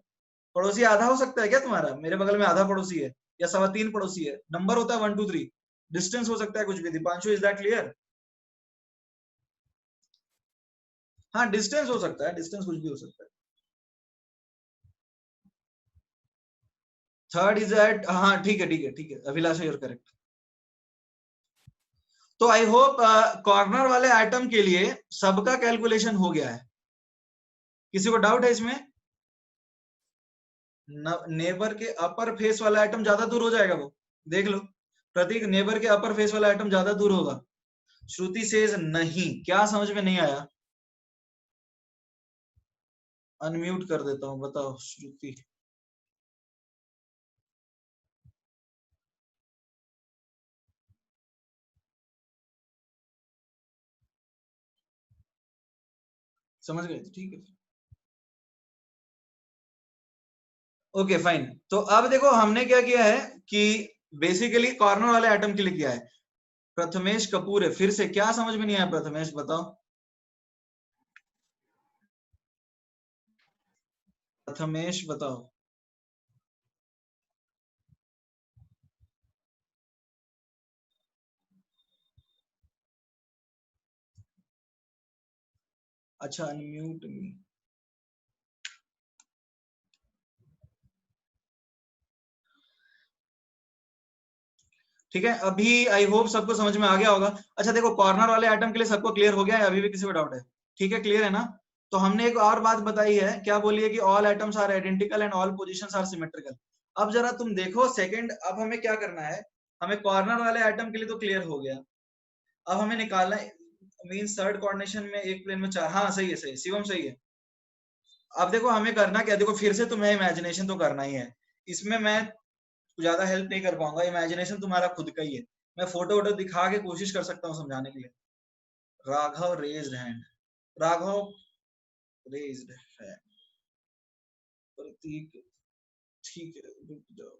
पड़ोसी आधा हो सकता है क्या तुम्हारा? मेरे बगल में आधा पड़ोसी है या 3.25 पड़ोसी है, नंबर होता है 1 2 3, डिस्टेंस हो सकता है कुछ भी। Deepanshu, is that clear? हाँ डिस्टेंस हो सकता है, डिस्टेंस कुछ भी हो सकता है। थर्ड इज एट, हाँ ठीक है ठीक है ठीक है, अभिलाषा यूर करेक्ट। तो आई होप कॉर्नर वाले आइटम के लिए सबका कैलकुलेशन हो गया है। किसी को डाउट है इसमें? नेबर के अपर फेस वाला आइटम ज्यादा दूर हो जाएगा, वो देख लो। प्रतीक, नेबर के अपर फेस वाला आइटम ज्यादा दूर होगा। श्रुति सेज नहीं, क्या समझ में नहीं आया? अनम्यूट कर देता हूं, बताओ श्रुति। समझ गए? ठीक है, ओके फाइन। तो अब देखो हमने क्या किया है कि बेसिकली कॉर्नर वाले आइटम के लिए किया है। प्रथमेश कपूर है, फिर से क्या समझ में नहीं आया प्रथमेश, बताओ। प्रथमेश बताओ। अच्छा अनम्यूट मी। ठीक है, अभी आई होप सबको समझ में आ गया होगा। अच्छा देखो कॉर्नर वाले आइटम के लिए सबको क्लियर हो गया है? अभी भी किसी को डाउट है? ठीक है, क्लियर है ना? तो हमने एक और बात बताई है, क्या बोली है? कि all items are identical and all positions are symmetrical. अब जरा तुम देखो सेकंड, अब हमें क्या करना है? हमें कॉर्नर वाले आइटम के लिए तो क्लियर हो गया, अब हमें निकालना है मींस थर्ड कोऑर्डिनेशन में एक प्लेन में 4। हाँ सही है, सही, शिवम सही है। अब देखो हमें करना क्या, देखो फिर से तुम्हें इमेजिनेशन तो करना ही है, इसमें मैं ज्यादा हेल्प नहीं कर पाऊंगा, इमेजिनेशन तुम्हारा खुद का ही है। मैं फोटो वोटो दिखा के कोशिश कर सकता हूँ समझाने के लिए। Raghav raised hand, Raghav raised है, प्रतीक ठीक है, रुक जाओ।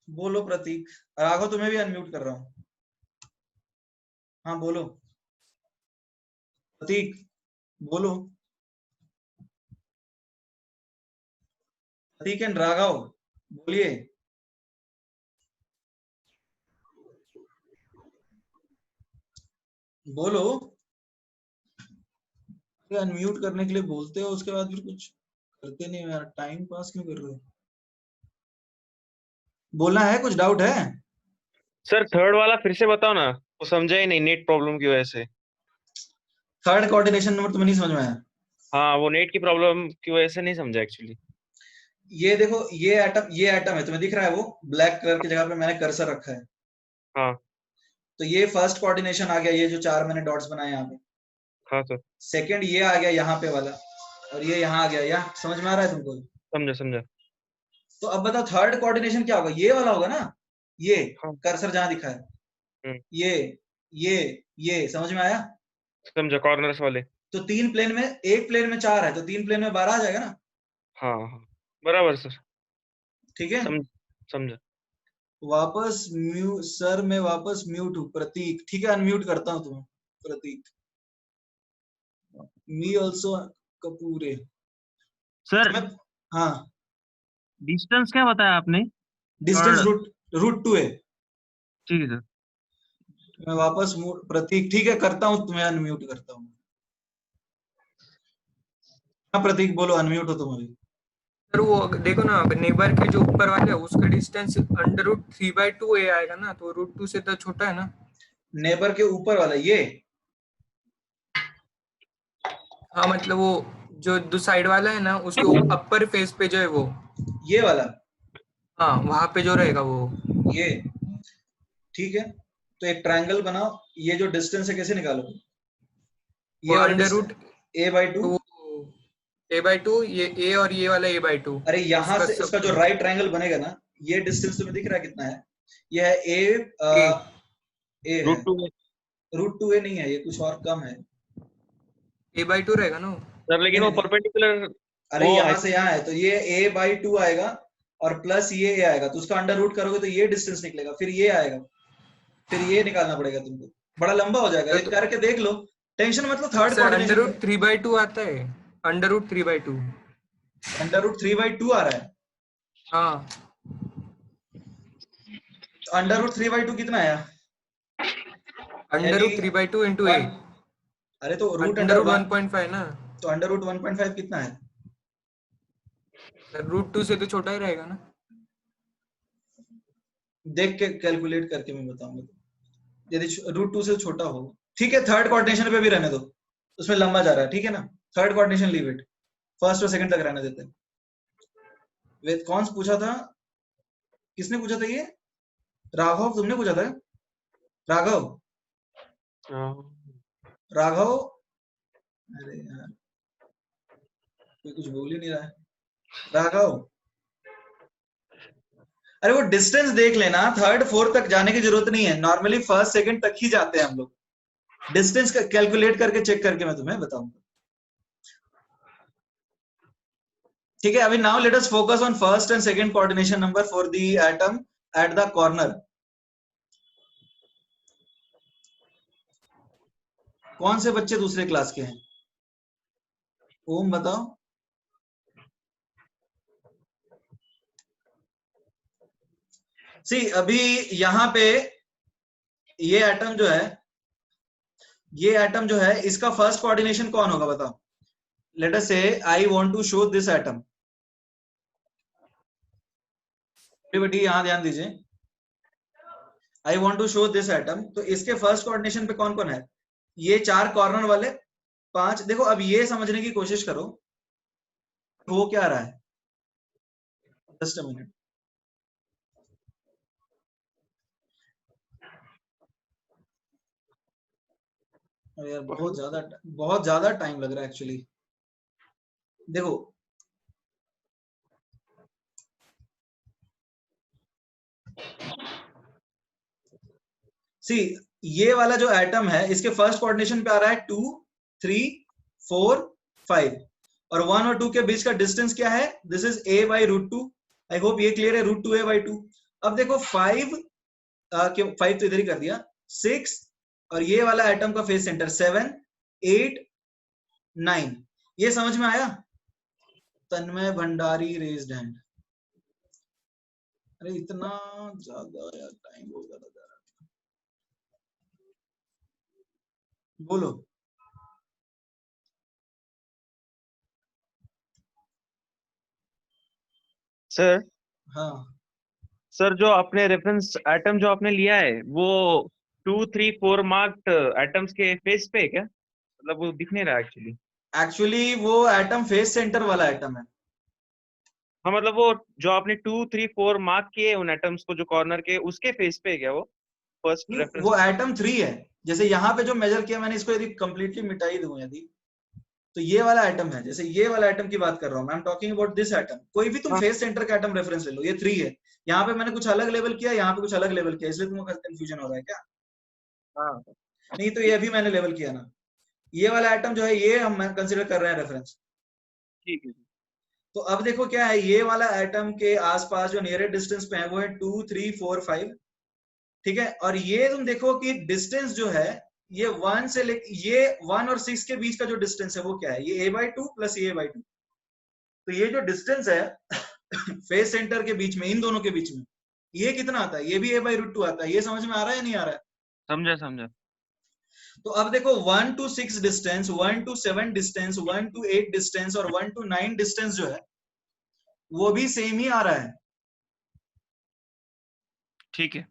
बोलो प्रतीक। राघव तुम्हें भी अनम्यूट कर रहा हूँ, हाँ बोलो प्रतीक, बोलो। प्रतीक एंड राघव बोलिए। बोलो, अनम्यूट करने के लिए बोलते हो उसके बाद फिर कुछ करते नहीं हो यार, टाइम पास क्यों कर रहे हो? बोलना है, कुछ डाउट है? सर थर्ड वाला फिर से बताओ ना, वो समझा ही नहीं नेट प्रॉब्लम की वजह से। थर्ड कोऑर्डिनेशन नंबर तुम्हें नहीं समझ में आया? हाँ वो नेट की प्रॉब्लम की वजह से नहीं समझा एक्चुअली। ये देखो, ये एटम है, तुम्हें दिख रहा है वो ब्लैक कलर की जगह पे मैंने कर्सर रखा है। हाँ तो ये फर्स्ट कोऑर्डिनेशन आ गया, ये जो 4 मैंने डॉट्स बनाए यहाँ पे। हाँ सर, सेकंड ये आ गया यहाँ पे वाला, और ये यहाँ आ गया, यहाँ समझ में आ रहा है तुमको? समझा समझा। तो अब बताओ थर्ड कोऑर्डिनेशन क्या होगा, ये वाला होगा ना, ये हाँ। कर्सर जहां दिखा है, हम्म। ये समझ में आया? समझा, कॉर्नर्स वाले। तो 3 प्लेन में, एक प्लेन में 4 है, तो 3 प्लेन में 12 आ जाएगा ना। हाँ हाँ बराबर सर, ठीक है, समझा। वापस सर मैं वापस म्यूट हूँ, प्रतीक ठीक है, अनम्यूट करता हूँ तुम्हें, प्रतीक। मी ऑल्सो कपूरे। सर हाँ, डिस्टेंस क्या बताया आपने? Distance Third. रूट 2 है। ठीक है सर। मैं वापस प्रतीक ठीक है करता हूँ, तुम्हें अनम्यूट करता हूँ। हाँ प्रतीक बोलो, अनम्यूट हो तुम अभी। सर वो देखो ना, नेबर के जो ऊपर वाले है उसका डिस्टेंस अंडर रूट 3/2 ए आएगा ना, तो रूट 2 से तो छोटा है ना। नेबर के ऊपर वाला ये, हाँ मतलब वो जो दो साइड वाला है ना, उसके अपर फेस पे जो है वो, ये वाला, हाँ वहां पे जो रहेगा वो। ये ठीक है। तो एक ट्रायंगल बनाओ, ये जो डिस्टेंस है कैसे निकालोगे? ये वाला अंडर रूट a/2, a/2, ये a और ये वाला a/2। अरे यहाँ से इसका जो राइट ट्रायंगल बनेगा ना, ये डिस्टेंस तुम्हें दिख रहा है कितना है? ये है a है, रूट 2 a नहीं है, ये कुछ और कम है। a/2 रहेगा ना सर लेकिन वो नहीं, परपेंडिकुलर, अरे वो यहाँ से यहाँ है, तो ये a/2 आएगा और प्लस ये a आएगा, तो उसका अंडर रूट करोगे तो ये डिस्टेंस निकलेगा, फिर ये आएगा, फिर ये निकालना पड़ेगा तुमको, बड़ा लंबा हो जाएगा, ये करके देख लो, टेंशन मतलब third sir under coordination. Root 3/2 आता है, अंडर रूट 3/2। अंडर रूट 3/2 आ रहा है। हाँ अंडर रूट 3/2 कितना आया? अंडर रूट 3/2 इंटू ए, अरे तो रूट अंडर अंडर रूट 1, 1.5 ना। तो अंडर रूट 1.5 कितना है? रूट 2 से तो छोटा ही रहेगा ना। देख के कैलकुलेट करके मैं बताऊंगा, यदि रूट 2 से छोटा हो। ठीक है, थर्ड कोऑर्डिनेशन पे भी रहने दो, उसमें लंबा जा रहा है, ठीक है ना। Third coordination leave it, first और सेकंड तक रहने देते हैं। वेद कौन पूछा था, किसने पूछा था ये? राघव तुमने पूछा था? राघव, राघव, अरे यार कोई कुछ बोल ही नहीं रहा है। राघव, अरे वो डिस्टेंस देख लेना, थर्ड फोर्थ तक जाने की जरूरत नहीं है, नॉर्मली फर्स्ट सेकंड तक ही जाते हैं हम लोग, डिस्टेंस कैलकुलेट करके चेक करके मैं तुम्हें बताऊंगा। ठीक है, अभी now let us focus on first and second coordination number for the atom at the corner. कौन से बच्चे दूसरे क्लास के हैं? ओम बताओ। सी अभी यहाँ पे ये एटम जो है, ये एटम जो है, इसका फर्स्ट कोऑर्डिनेशन कौन होगा बताओ? Let us say I want to show this atom, everybody यहां ध्यान दीजिए, I want to show this atom, तो इसके फर्स्ट कोऑर्डिनेशन पे कौन कौन है? ये 4 कॉर्नर वाले 5, देखो अब ये समझने की कोशिश करो वो क्या रहा है, जस्ट अ मिनट। अरे यार बहुत ज्यादा टाइम लग रहा है एक्चुअली। देखो सी, ये वाला जो एटम है इसके फर्स्ट कोऑर्डिनेशन पे आ रहा है 2 3 4 5, और 1 और 2 के बीच का डिस्टेंस क्या है? This is a/√2। I hope ये क्लियर है, √2a/2। अब देखो 5 तो इधर ही कर दिया, 6, और ये वाला एटम का फेस सेंटर 7 8 9, ये समझ में आया? तन्मय भंडारी रेज्ड हैंड। अरे इतना ज्यादा यार, टाइम बहुत ज्यादा जा रहा है, बोलो। सर हाँ सर जो आपने रेफरेंस एटम जो आपने लिया है वो 2 3 4 मार्क्ड एटम्स के फेस पे है क्या? मतलब वो दिख नहीं रहा एक्चुअली। एक्चुअली वो एटम फेस सेंटर वाला एटम है। हाँ मतलब वो जो आपने 2, 3, 4 मार्क किए उन एटम्स को जो कॉर्नर के, उसके फेस पे है क्या वो फर्स्ट नहीं, रेफरेंस? वो एटम 3 है। जैसे यहाँ पे जो मेजर किया मैंने, इसको यदि कंप्लीटली मिटा ही दूं यदि, तो ये वाला एटम है, जैसे ये वाला एटम की बात कर रहा हूँ, I am talking about this atom. कोई भी तुम हाँ। फेस सेंटर का एटम रेफरेंस ले लो, ये 3 है। यहाँ पे मैंने कुछ अलग लेवल किया, यहाँ पे कुछ अलग लेवल किया, इसलिए तुमको कंफ्यूजन हो रहा है क्या? हाँ नहीं तो ये अभी मैंने लेवल किया ना। ये वाला एटम जो है ये हम कंसिडर कर रहे हैं रेफरेंस। ठीक है। तो अब देखो क्या है, ये वाला एटम के आसपास जो नियरेस्ट डिस्टेंस पे है वो है 2, 3, 4, 5, ठीक है। और ये तुम देखो कि डिस्टेंस जो है ये 1 से ये 1 और 6 के बीच का जो डिस्टेंस है वो क्या है, ये a/2 प्लस a/2। तो ये जो डिस्टेंस है फेस सेंटर के बीच में, इन दोनों के बीच में, ये कितना आता है? ये भी a/√2 आता है। ये समझ में आ रहा है या नहीं आ रहा है? समझा समझा। तो अब देखो 1 to 6 distance, 1 to 7 distance, 1 to 8 distance और 1 to 9 डिस्टेंस जो है वो भी सेम ही आ रहा है। ठीक है,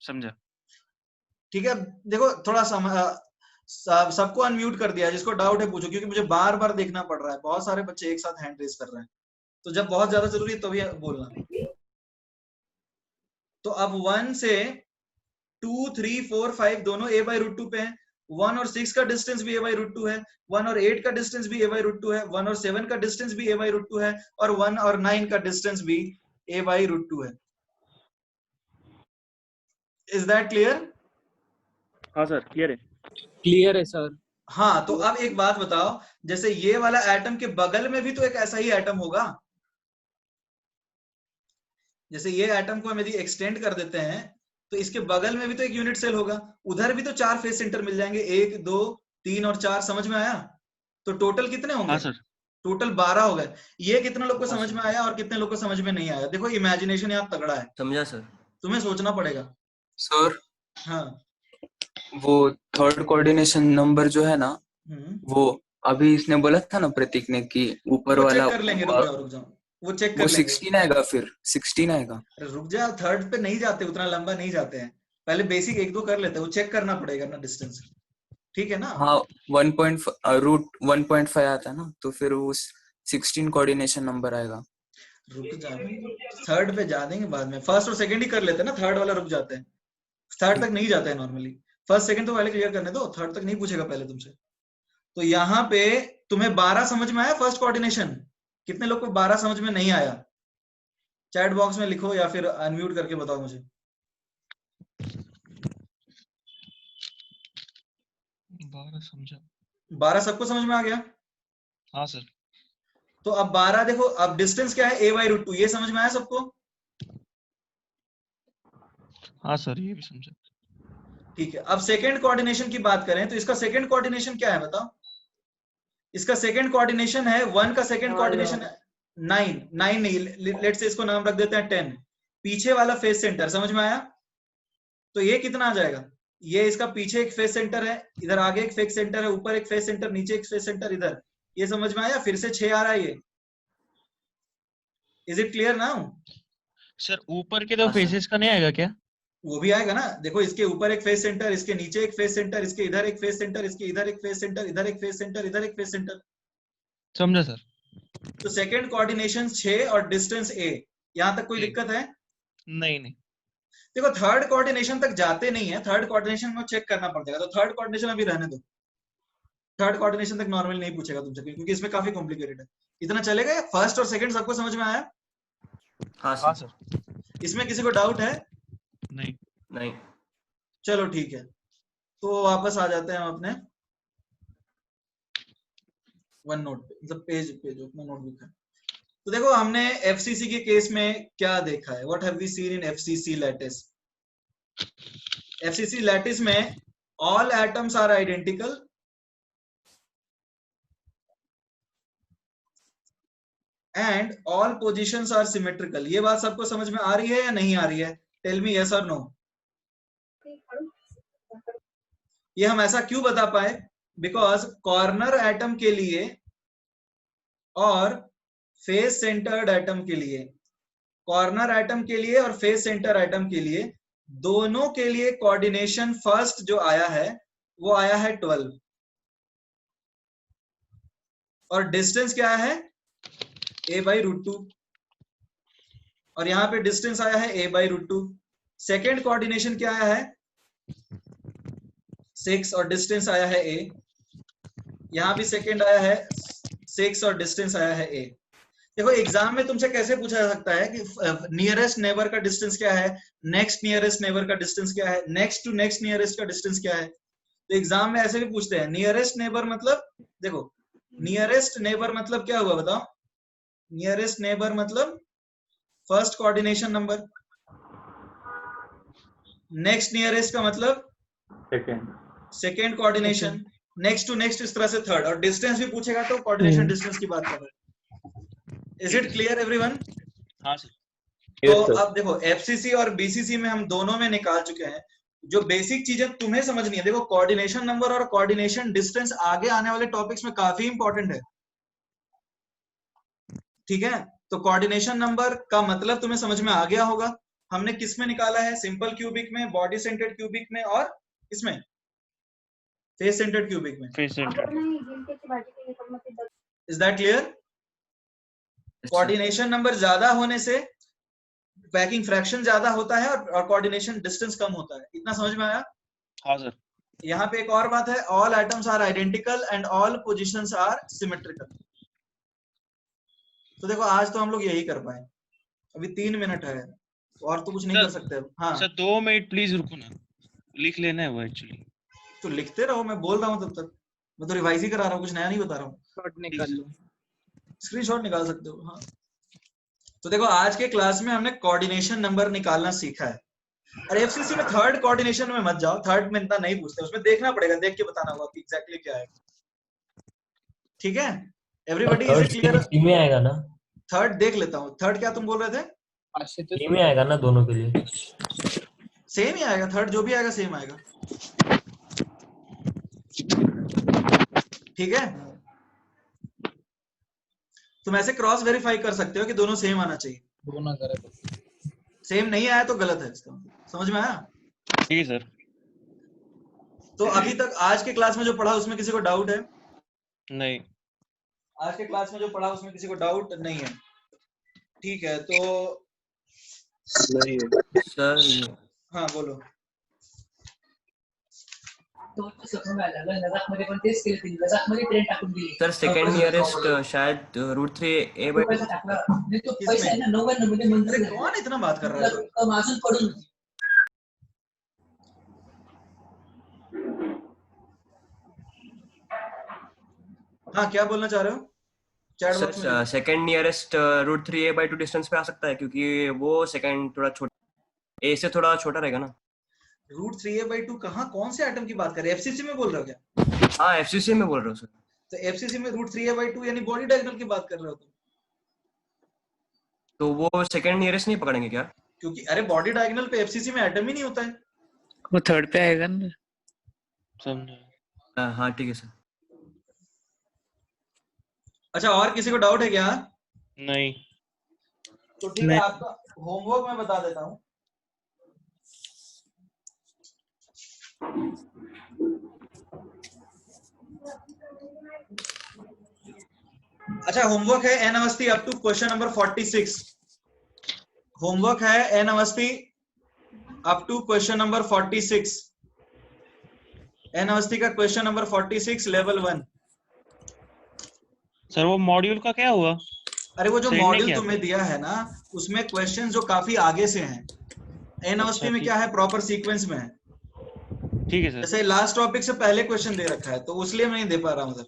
समझा। ठीक है, देखो थोड़ा सबको अनम्यूट कर दिया, जिसको डाउट है पूछो, क्योंकि मुझे बार बार देखना पड़ रहा है, बहुत सारे बच्चे एक साथ हैंड रेज कर रहे हैं, तो जब बहुत ज्यादा जरूरी है तभी बोलना। तो अब 1 से 2, 3, 4, 5 दोनों a/√2 पे हैं। 1 और 6 का डिस्टेंस भी a/√2 है, 1 और 8 का डिस्टेंस भी a/√2 है, 1 और 7 का डिस्टेंस भी a/√2 है, और 1 और 9 का डिस्टेंस भी a/√2 है। Is that clear? हाँ सर क्लियर है। क्लियर है सर। हाँ, तो अब एक बात बताओ, जैसे ये वाला एटम के बगल में भी तो एक ऐसा ही एटम होगा। जैसे ये एटम को हम यदि एक्सटेंड कर देते हैं तो इसके बगल में भी तो एक यूनिट सेल होगा, उधर भी तो 4 फेस सेंटर मिल जाएंगे, 1, 2, 3 और 4। समझ में आया? तो टोटल कितने होंगे? हाँ सर। टोटल 12 हो गए। ये कितने लोग को हाँ समझ सर। में आया और कितने लोग को समझ में नहीं आया? देखो इमेजिनेशन यहाँ तगड़ा है, समझा सर। तुम्हें सोचना पड़ेगा। सर हाँ। वो थर्ड कोऑर्डिनेशन नंबर जो है ना, वो अभी इसने बोला था ना प्रतीक ने कि ऊपर वो वाला चेक कर लेंगे, रुक जाओ, वो चेक कर वो लेंगे। 16 आएगा, फिर 16 आएगा। अरे रुक जा, थर्ड पे नहीं जाते, उतना लंबा नहीं जाते हैं, पहले बेसिक 1, 2 कर लेते हैं, वो चेक करना पड़ेगा ना डिस्टेंस, ठीक है ना? हाँ 1.5 आता है ना, तो फिर वो 16 कोऑर्डिनेशन नंबर आएगा। रुक जा, थर्ड पे जा देंगे बाद में, फर्स्ट और सेकंड ही कर लेते हैं ना, थर्ड वाला रुक जाते हैं, थर्ड तक नहीं जाते हैं नॉर्मली। फर्स्ट सेकंड तो पहले क्लियर करने दो, थर्ड तक नहीं पूछेगा पहले तुमसे। तो यहाँ पे तुम्हें 12 समझ में आया फर्स्ट कोऑर्डिनेशन? कितने लोग को 12 समझ में नहीं आया? चैट बॉक्स में लिखो या फिर अनम्यूट करके बताओ मुझे। 12 समझा। 12 सबको समझ में आ गया? हाँ सर। तो अब 12 देखो, अब डिस्टेंस क्या है? a/√2, ये समझ में आया सबको? हाँ सर, ये भी समझा। ठीक है, अब सेकंड कोऑर्डिनेशन की बात करें तो इसका सेकंड कोऑर्डिनेशन क्या है बताओ? इसका सेकंड कोऑर्डिनेशन है 1 का सेकंड कोऑर्डिनेशन है 9 नहीं, लेट्स से इसको नाम रख देते हैं 10। पीछे वाला फेस सेंटर समझ में आया? तो ये कितना आ जाएगा? ये इसका पीछे एक फेस सेंटर है, इधर आगे एक फेस सेंटर है, ऊपर एक फेस सेंटर, नीचे एक फेस सेंटर इधर। ये समझ में आया? फिर से 6 आ रहा है ये। Is it clear now? Sir ऊपर के दो फेसेस का नहीं आएगा क्या? वो भी आएगा ना, देखो इसके ऊपर एक फेस सेंटर, इसके नीचे एक फेस सेंटर, इसके इधर एक फेस सेंटर, इसके इधर एक फेस सेंटर, इधर एक फेस सेंटर, इधर एक फेस सेंटर। समझा सर। तो सेकंड कोऑर्डिनेशन 6 और डिस्टेंस a, यहां तक कोई दिक्कत है? नहीं नहीं। देखो थर्ड कोऑर्डिनेशन तक जाते नहीं है, थर्ड कोऑर्डिनेशन में चेक करना पड़ जाएगा, तो थर्ड कोऑर्डिनेशन अभी रहने दो। थर्ड कोऑर्डिनेशन तक नॉर्मल नहीं पूछेगा तुमसे, क्योंकि इसमें काफी कॉम्प्लिकेटेड है। इतना चलेगा? फर्स्ट और सेकंड सबको समझ में आया? हाँ सर। इसमें किसी को डाउट है? नहीं नहीं। चलो ठीक है, तो वापस आ जाते हैं हम अपने वन नोट पे, मतलब पेज अपना नोटबुक है। तो देखो हमने एफसीसी के केस में क्या देखा है, what have we seen in FCC lattice? FCC lattice में all atoms are identical and all positions are symmetrical. ये बात सबको समझ में आ रही है या नहीं आ रही है? टेल मी यस और नो। ये हम ऐसा क्यों बता पाए? बिकॉज कॉर्नर एटम के लिए और फेस सेंटर्ड एटम के लिए, कॉर्नर एटम के लिए और फेस सेंटर एटम के लिए, दोनों के लिए कोऑर्डिनेशन फर्स्ट जो आया है वो आया है 12। और डिस्टेंस क्या है a/√2 और यहाँ पे डिस्टेंस आया है a/√2। सेकेंड कोऑर्डिनेशन क्या आया है 6 और डिस्टेंस आया है a। यहाँ भी सेकेंड आया है 6 और डिस्टेंस आया है a। देखो एग्जाम में तुमसे कैसे पूछा जा सकता है कि नियरेस्ट नेबर का डिस्टेंस क्या है, नेक्स्ट नियरेस्ट नेबर का डिस्टेंस क्या है, नेक्स्ट टू नेक्स्ट नियरेस्ट का डिस्टेंस क्या है। तो एग्जाम में ऐसे भी पूछते हैं। नियरेस्ट नेबर मतलब, देखो नियरेस्ट नेबर मतलब क्या हुआ बताओ, नियरेस्ट नेबर मतलब first coordination number, next nearest का मतलब second coordination, next to next इस तरह से थर्ड, और डिस्टेंस भी पूछेगा तो कोऑर्डिनेशन डिस्टेंस की बात कर रहे हैं। Is it clear everyone? हाँ सर। तो अब देखो एफसीसी और बीसीसी में हम दोनों में निकाल चुके हैं। जो बेसिक चीजें तुम्हें समझनी है, देखो कोऑर्डिनेशन नंबर और कोऑर्डिनेशन डिस्टेंस आगे आने वाले टॉपिक्स में काफी इंपॉर्टेंट है, ठीक है। तो कोऑर्डिनेशन नंबर का मतलब तुम्हें समझ में आ गया होगा। हमने किस में निकाला है, सिंपल क्यूबिक में, बॉडी सेंटर्ड क्यूबिक में और इसमें फेस सेंटर्ड क्यूबिक में। Is that clear? Coordination number ज्यादा होने से पैकिंग फ्रैक्शन ज्यादा होता है और कोऑर्डिनेशन डिस्टेंस कम होता है। इतना समझ में आया? हाँ सर। यहाँ पे एक और बात है, all items are identical and all positions are symmetrical. तो देखो आज तो हम लोग यही कर पाए, अभी 3 मिनट है और तो कुछ नहीं कर सकते। हाँ सर 2 मिनट प्लीज रुको ना, लिख लेना है वो एक्चुअली। तो लिखते रहो, मैं बोल रहा हूँ तब तक, मैं तो रिवाइज ही करा रहा हूँ, कुछ नया नहीं बता रहा हूँ। शॉट निकाल लो, स्क्रीनशॉट निकाल सकते हो। हाँ तो देखो आज के क्लास में हमने कोऑर्डिनेशन नंबर निकालना सीखा है। और एफसीसी में थर्ड कोऑर्डिनेशन में मत जाओ, थर्ड में इतना नहीं पूछते, उसमें देखना पड़ेगा, देख के बताना होगा कि एग्जैक्टली क्या है, ठीक है। Everybody is it clear? सी में आएगा ना? थर्ड देख लेता हूँ, थर्ड क्या तुम बोल रहे थे? सी में आएगा ना दोनों के लिए? सेम ही आएगा, थर्ड जो भी आएगा सेम आएगा, ठीक है। तुम ऐसे क्रॉस वेरीफाई कर सकते हो कि दोनों सेम आना चाहिए, दोनों करे तो सेम नहीं आया तो गलत है, इसका समझ में आया? ठीक है सर। तो अभी तक आज के क्लास में जो पढ़ा उसमें किसी को डाउट है? नहीं। आज के क्लास में जो पढ़ा उसमें किसी को डाउट नहीं है, ठीक है। तो नहीं है सर। हाँ बोलो। सर सेकंड नियरेस्ट शायद √3 अरे कौन इतना बात कर रहा है? हाँ क्या बोलना चाह रहे हो? चैट बॉक्स में सेकंड नियरेस्ट √3a/2 डिस्टेंस पे आ सकता है, क्योंकि वो सेकंड थोड़ा छोटा, ए से थोड़ा छोटा रहेगा ना। √3a/2 कहाँ, कौन से आइटम की बात कर रहे हैं? एफसीसी में बोल रहे हो क्या? हाँ एफसीसी में बोल रहा हूँ सर। तो एफसीसी में √3a/2 यानी बॉडी डायगोनल की बात कर रहे हो तुम? तो वो सेकंड नियरेस्ट नहीं पकड़ेंगे क्या? क्योंकि अरे बॉडी डायगोनल पे एफसीसी में एटम ही नहीं होता है, वो थर्ड पे आएगा ना। समझे? हाँ ठीक है सर। अच्छा और किसी को डाउट है क्या? नहीं। तो ठीक है, आपका होमवर्क मैं बता देता हूँ। अच्छा होमवर्क है N Awasthi up to question number 46। Homework है N Awasthi up to question number 46। N Awasthi का क्वेश्चन नंबर 46 लेवल 1। सर वो मॉड्यूल का क्या हुआ? अरे वो जो मॉड्यूल तुम्हें दिया है ना, उसमें क्वेश्चंस जो काफी आगे से हैं, एन अवस्थी में क्या है प्रॉपर सीक्वेंस में है, ठीक है सर। जैसे लास्ट टॉपिक से पहले क्वेश्चन दे रखा है तो उसलिए मैं नहीं दे पा रहा हूँ सर।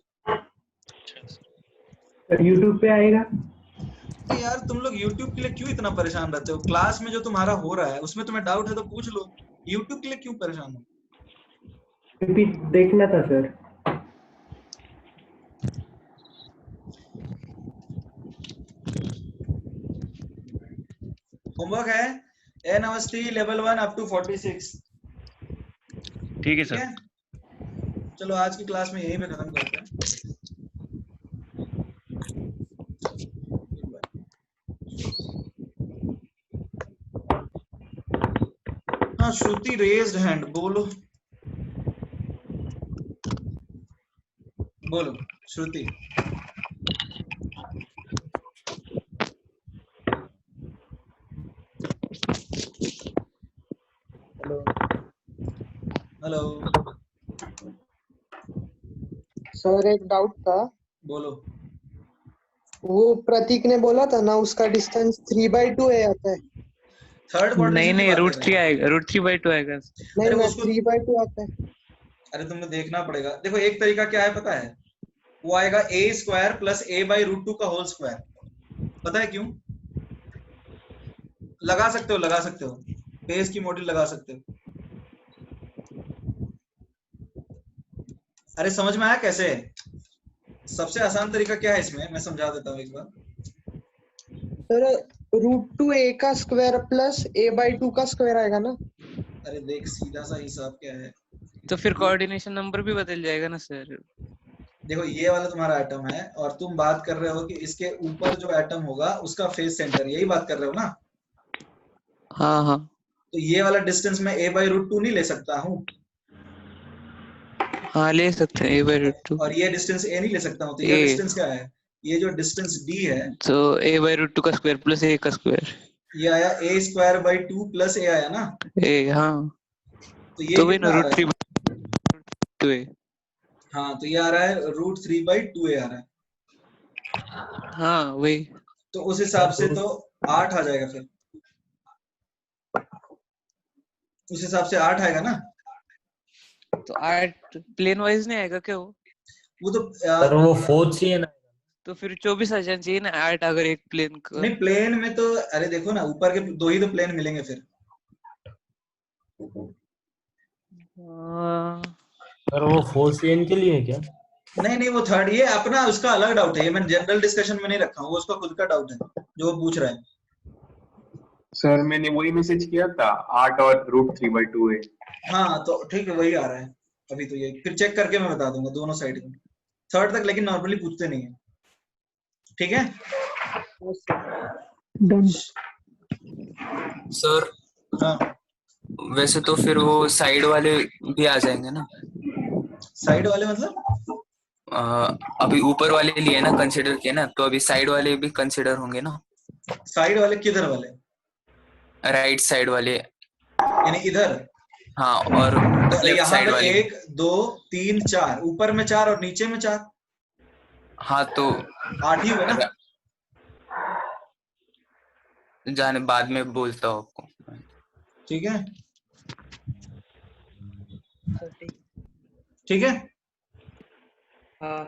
YouTube पे आएगा? यार तुम लोग YouTube के लिए क्यों इतना परेशान रहते हो? क्लास में जो तुम्हारा हो रहा है उसमें तुम्हें डाउट है तो पूछ लो, YouTube के लिए क्यों परेशान हो? रिपीट देखना था सर। होमवर्क है N Awasthi level 1 up to 46। ठीक है सर। चलो आज की क्लास में यहीं पे खत्म करते हैं। हाँ श्रुति रेज्ड हैंड, बोलो बोलो श्रुति। हेलो, सर एक डाउट था। बोलो। वो प्रतीक ने बोला था ना उसका डिस्टेंस 3/2 आता है। थर्ड नहीं कोऑर्डिनेशन की नहीं बात रूट कर रहे 3 हैं। आएगा, रूट 3/2 आएगा। नहीं अरे वो ना उसको 3/2 आता है। अरे तुम्हें देखना पड़ेगा। देखो एक तरीका क्या है पता है, वो आएगा a स्क्वायर प्लस a/√2 का होल स्क्वायर। पता है क्यों? लगा सकते हो, लगा सकते हो, बेस की मॉड्यूल लगा सकते हो। अरे समझ में आया कैसे? सबसे आसान तरीका क्या है इसमें, मैं समझा देता हूँ एक बार। सर √2a का स्क्वायर प्लस a/2 का स्क्वायर आएगा ना। अरे देख सीधा सा हिसाब क्या है। तो फिर कोऑर्डिनेशन नंबर भी बदल जाएगा ना सर। देखो ये वाला तुम्हारा एटम है और तुम बात कर रहे हो कि इसके ऊपर जो एटम होगा उसका फेस सेंटर, यही बात कर रहे हो ना? हाँ हाँ तो ये वाला डिस्टेंस मैं a/√2 नहीं ले सकता हूँ, हाँ ले सकते हैं a/√2 और ये डिस्टेंस a नहीं ले सकता हूँ। तो ये a, डिस्टेंस क्या है? ये जो डिस्टेंस d है, तो a/√2 का स्क्वायर प्लस a का स्क्वायर। ये आया a²/2 प्लस a आया ना। a हाँ तो ये तो वही कितना ना आ रूट रहा है? 3/2 a। हाँ तो ये आ रहा है √3/2a आ रहा है। हाँ वही। तो उस हिसाब से तो 8 आ जाएगा फिर, उस हिसाब से 8 आएगा ना। तो 8 प्लेन वाइज नहीं आएगा क्या वो तो सर वो 4 चाहिए ना। तो फिर 24 आ जाना चाहिए ना 8 अगर एक प्लेन का। नहीं प्लेन में तो, अरे देखो ना ऊपर के 2 ही तो प्लेन मिलेंगे फिर। सर वो 4 CN के लिए है क्या? नहीं नहीं वो थर्ड, ये अपना उसका अलग डाउट है, ये मैं जनरल डिस्कशन में नहीं रखा हूँ, वो उसका खुद का डाउट है जो वो पूछ रहा है। सर मैंने वही मैसेज किया था 8 और √3/2 है। हाँ तो ठीक है वही आ रहा है अभी। तो ये फिर चेक करके मैं बता दूंगा दोनों साइड में, थर्ड तक लेकिन नॉर्मली पूछते नहीं है। ठीक है सर हाँ। वैसे तो फिर वो साइड वाले भी आ जाएंगे ना। साइड वाले मतलब अभी ऊपर वाले लिए ना कंसिडर किए ना, तो अभी साइड वाले भी कंसिडर होंगे ना। साइड वाले किधर वाले? राइट साइड वाले, यानी इधर। हाँ, और तो लेफ्ट यहाँ साइड पे वाले। 1 2 3 4, ऊपर में 4 और नीचे में 4, हाँ तो 8 ही हुए ना। जाने बाद में बोलता हूँ आपको। ठीक है ठीक है। हाँ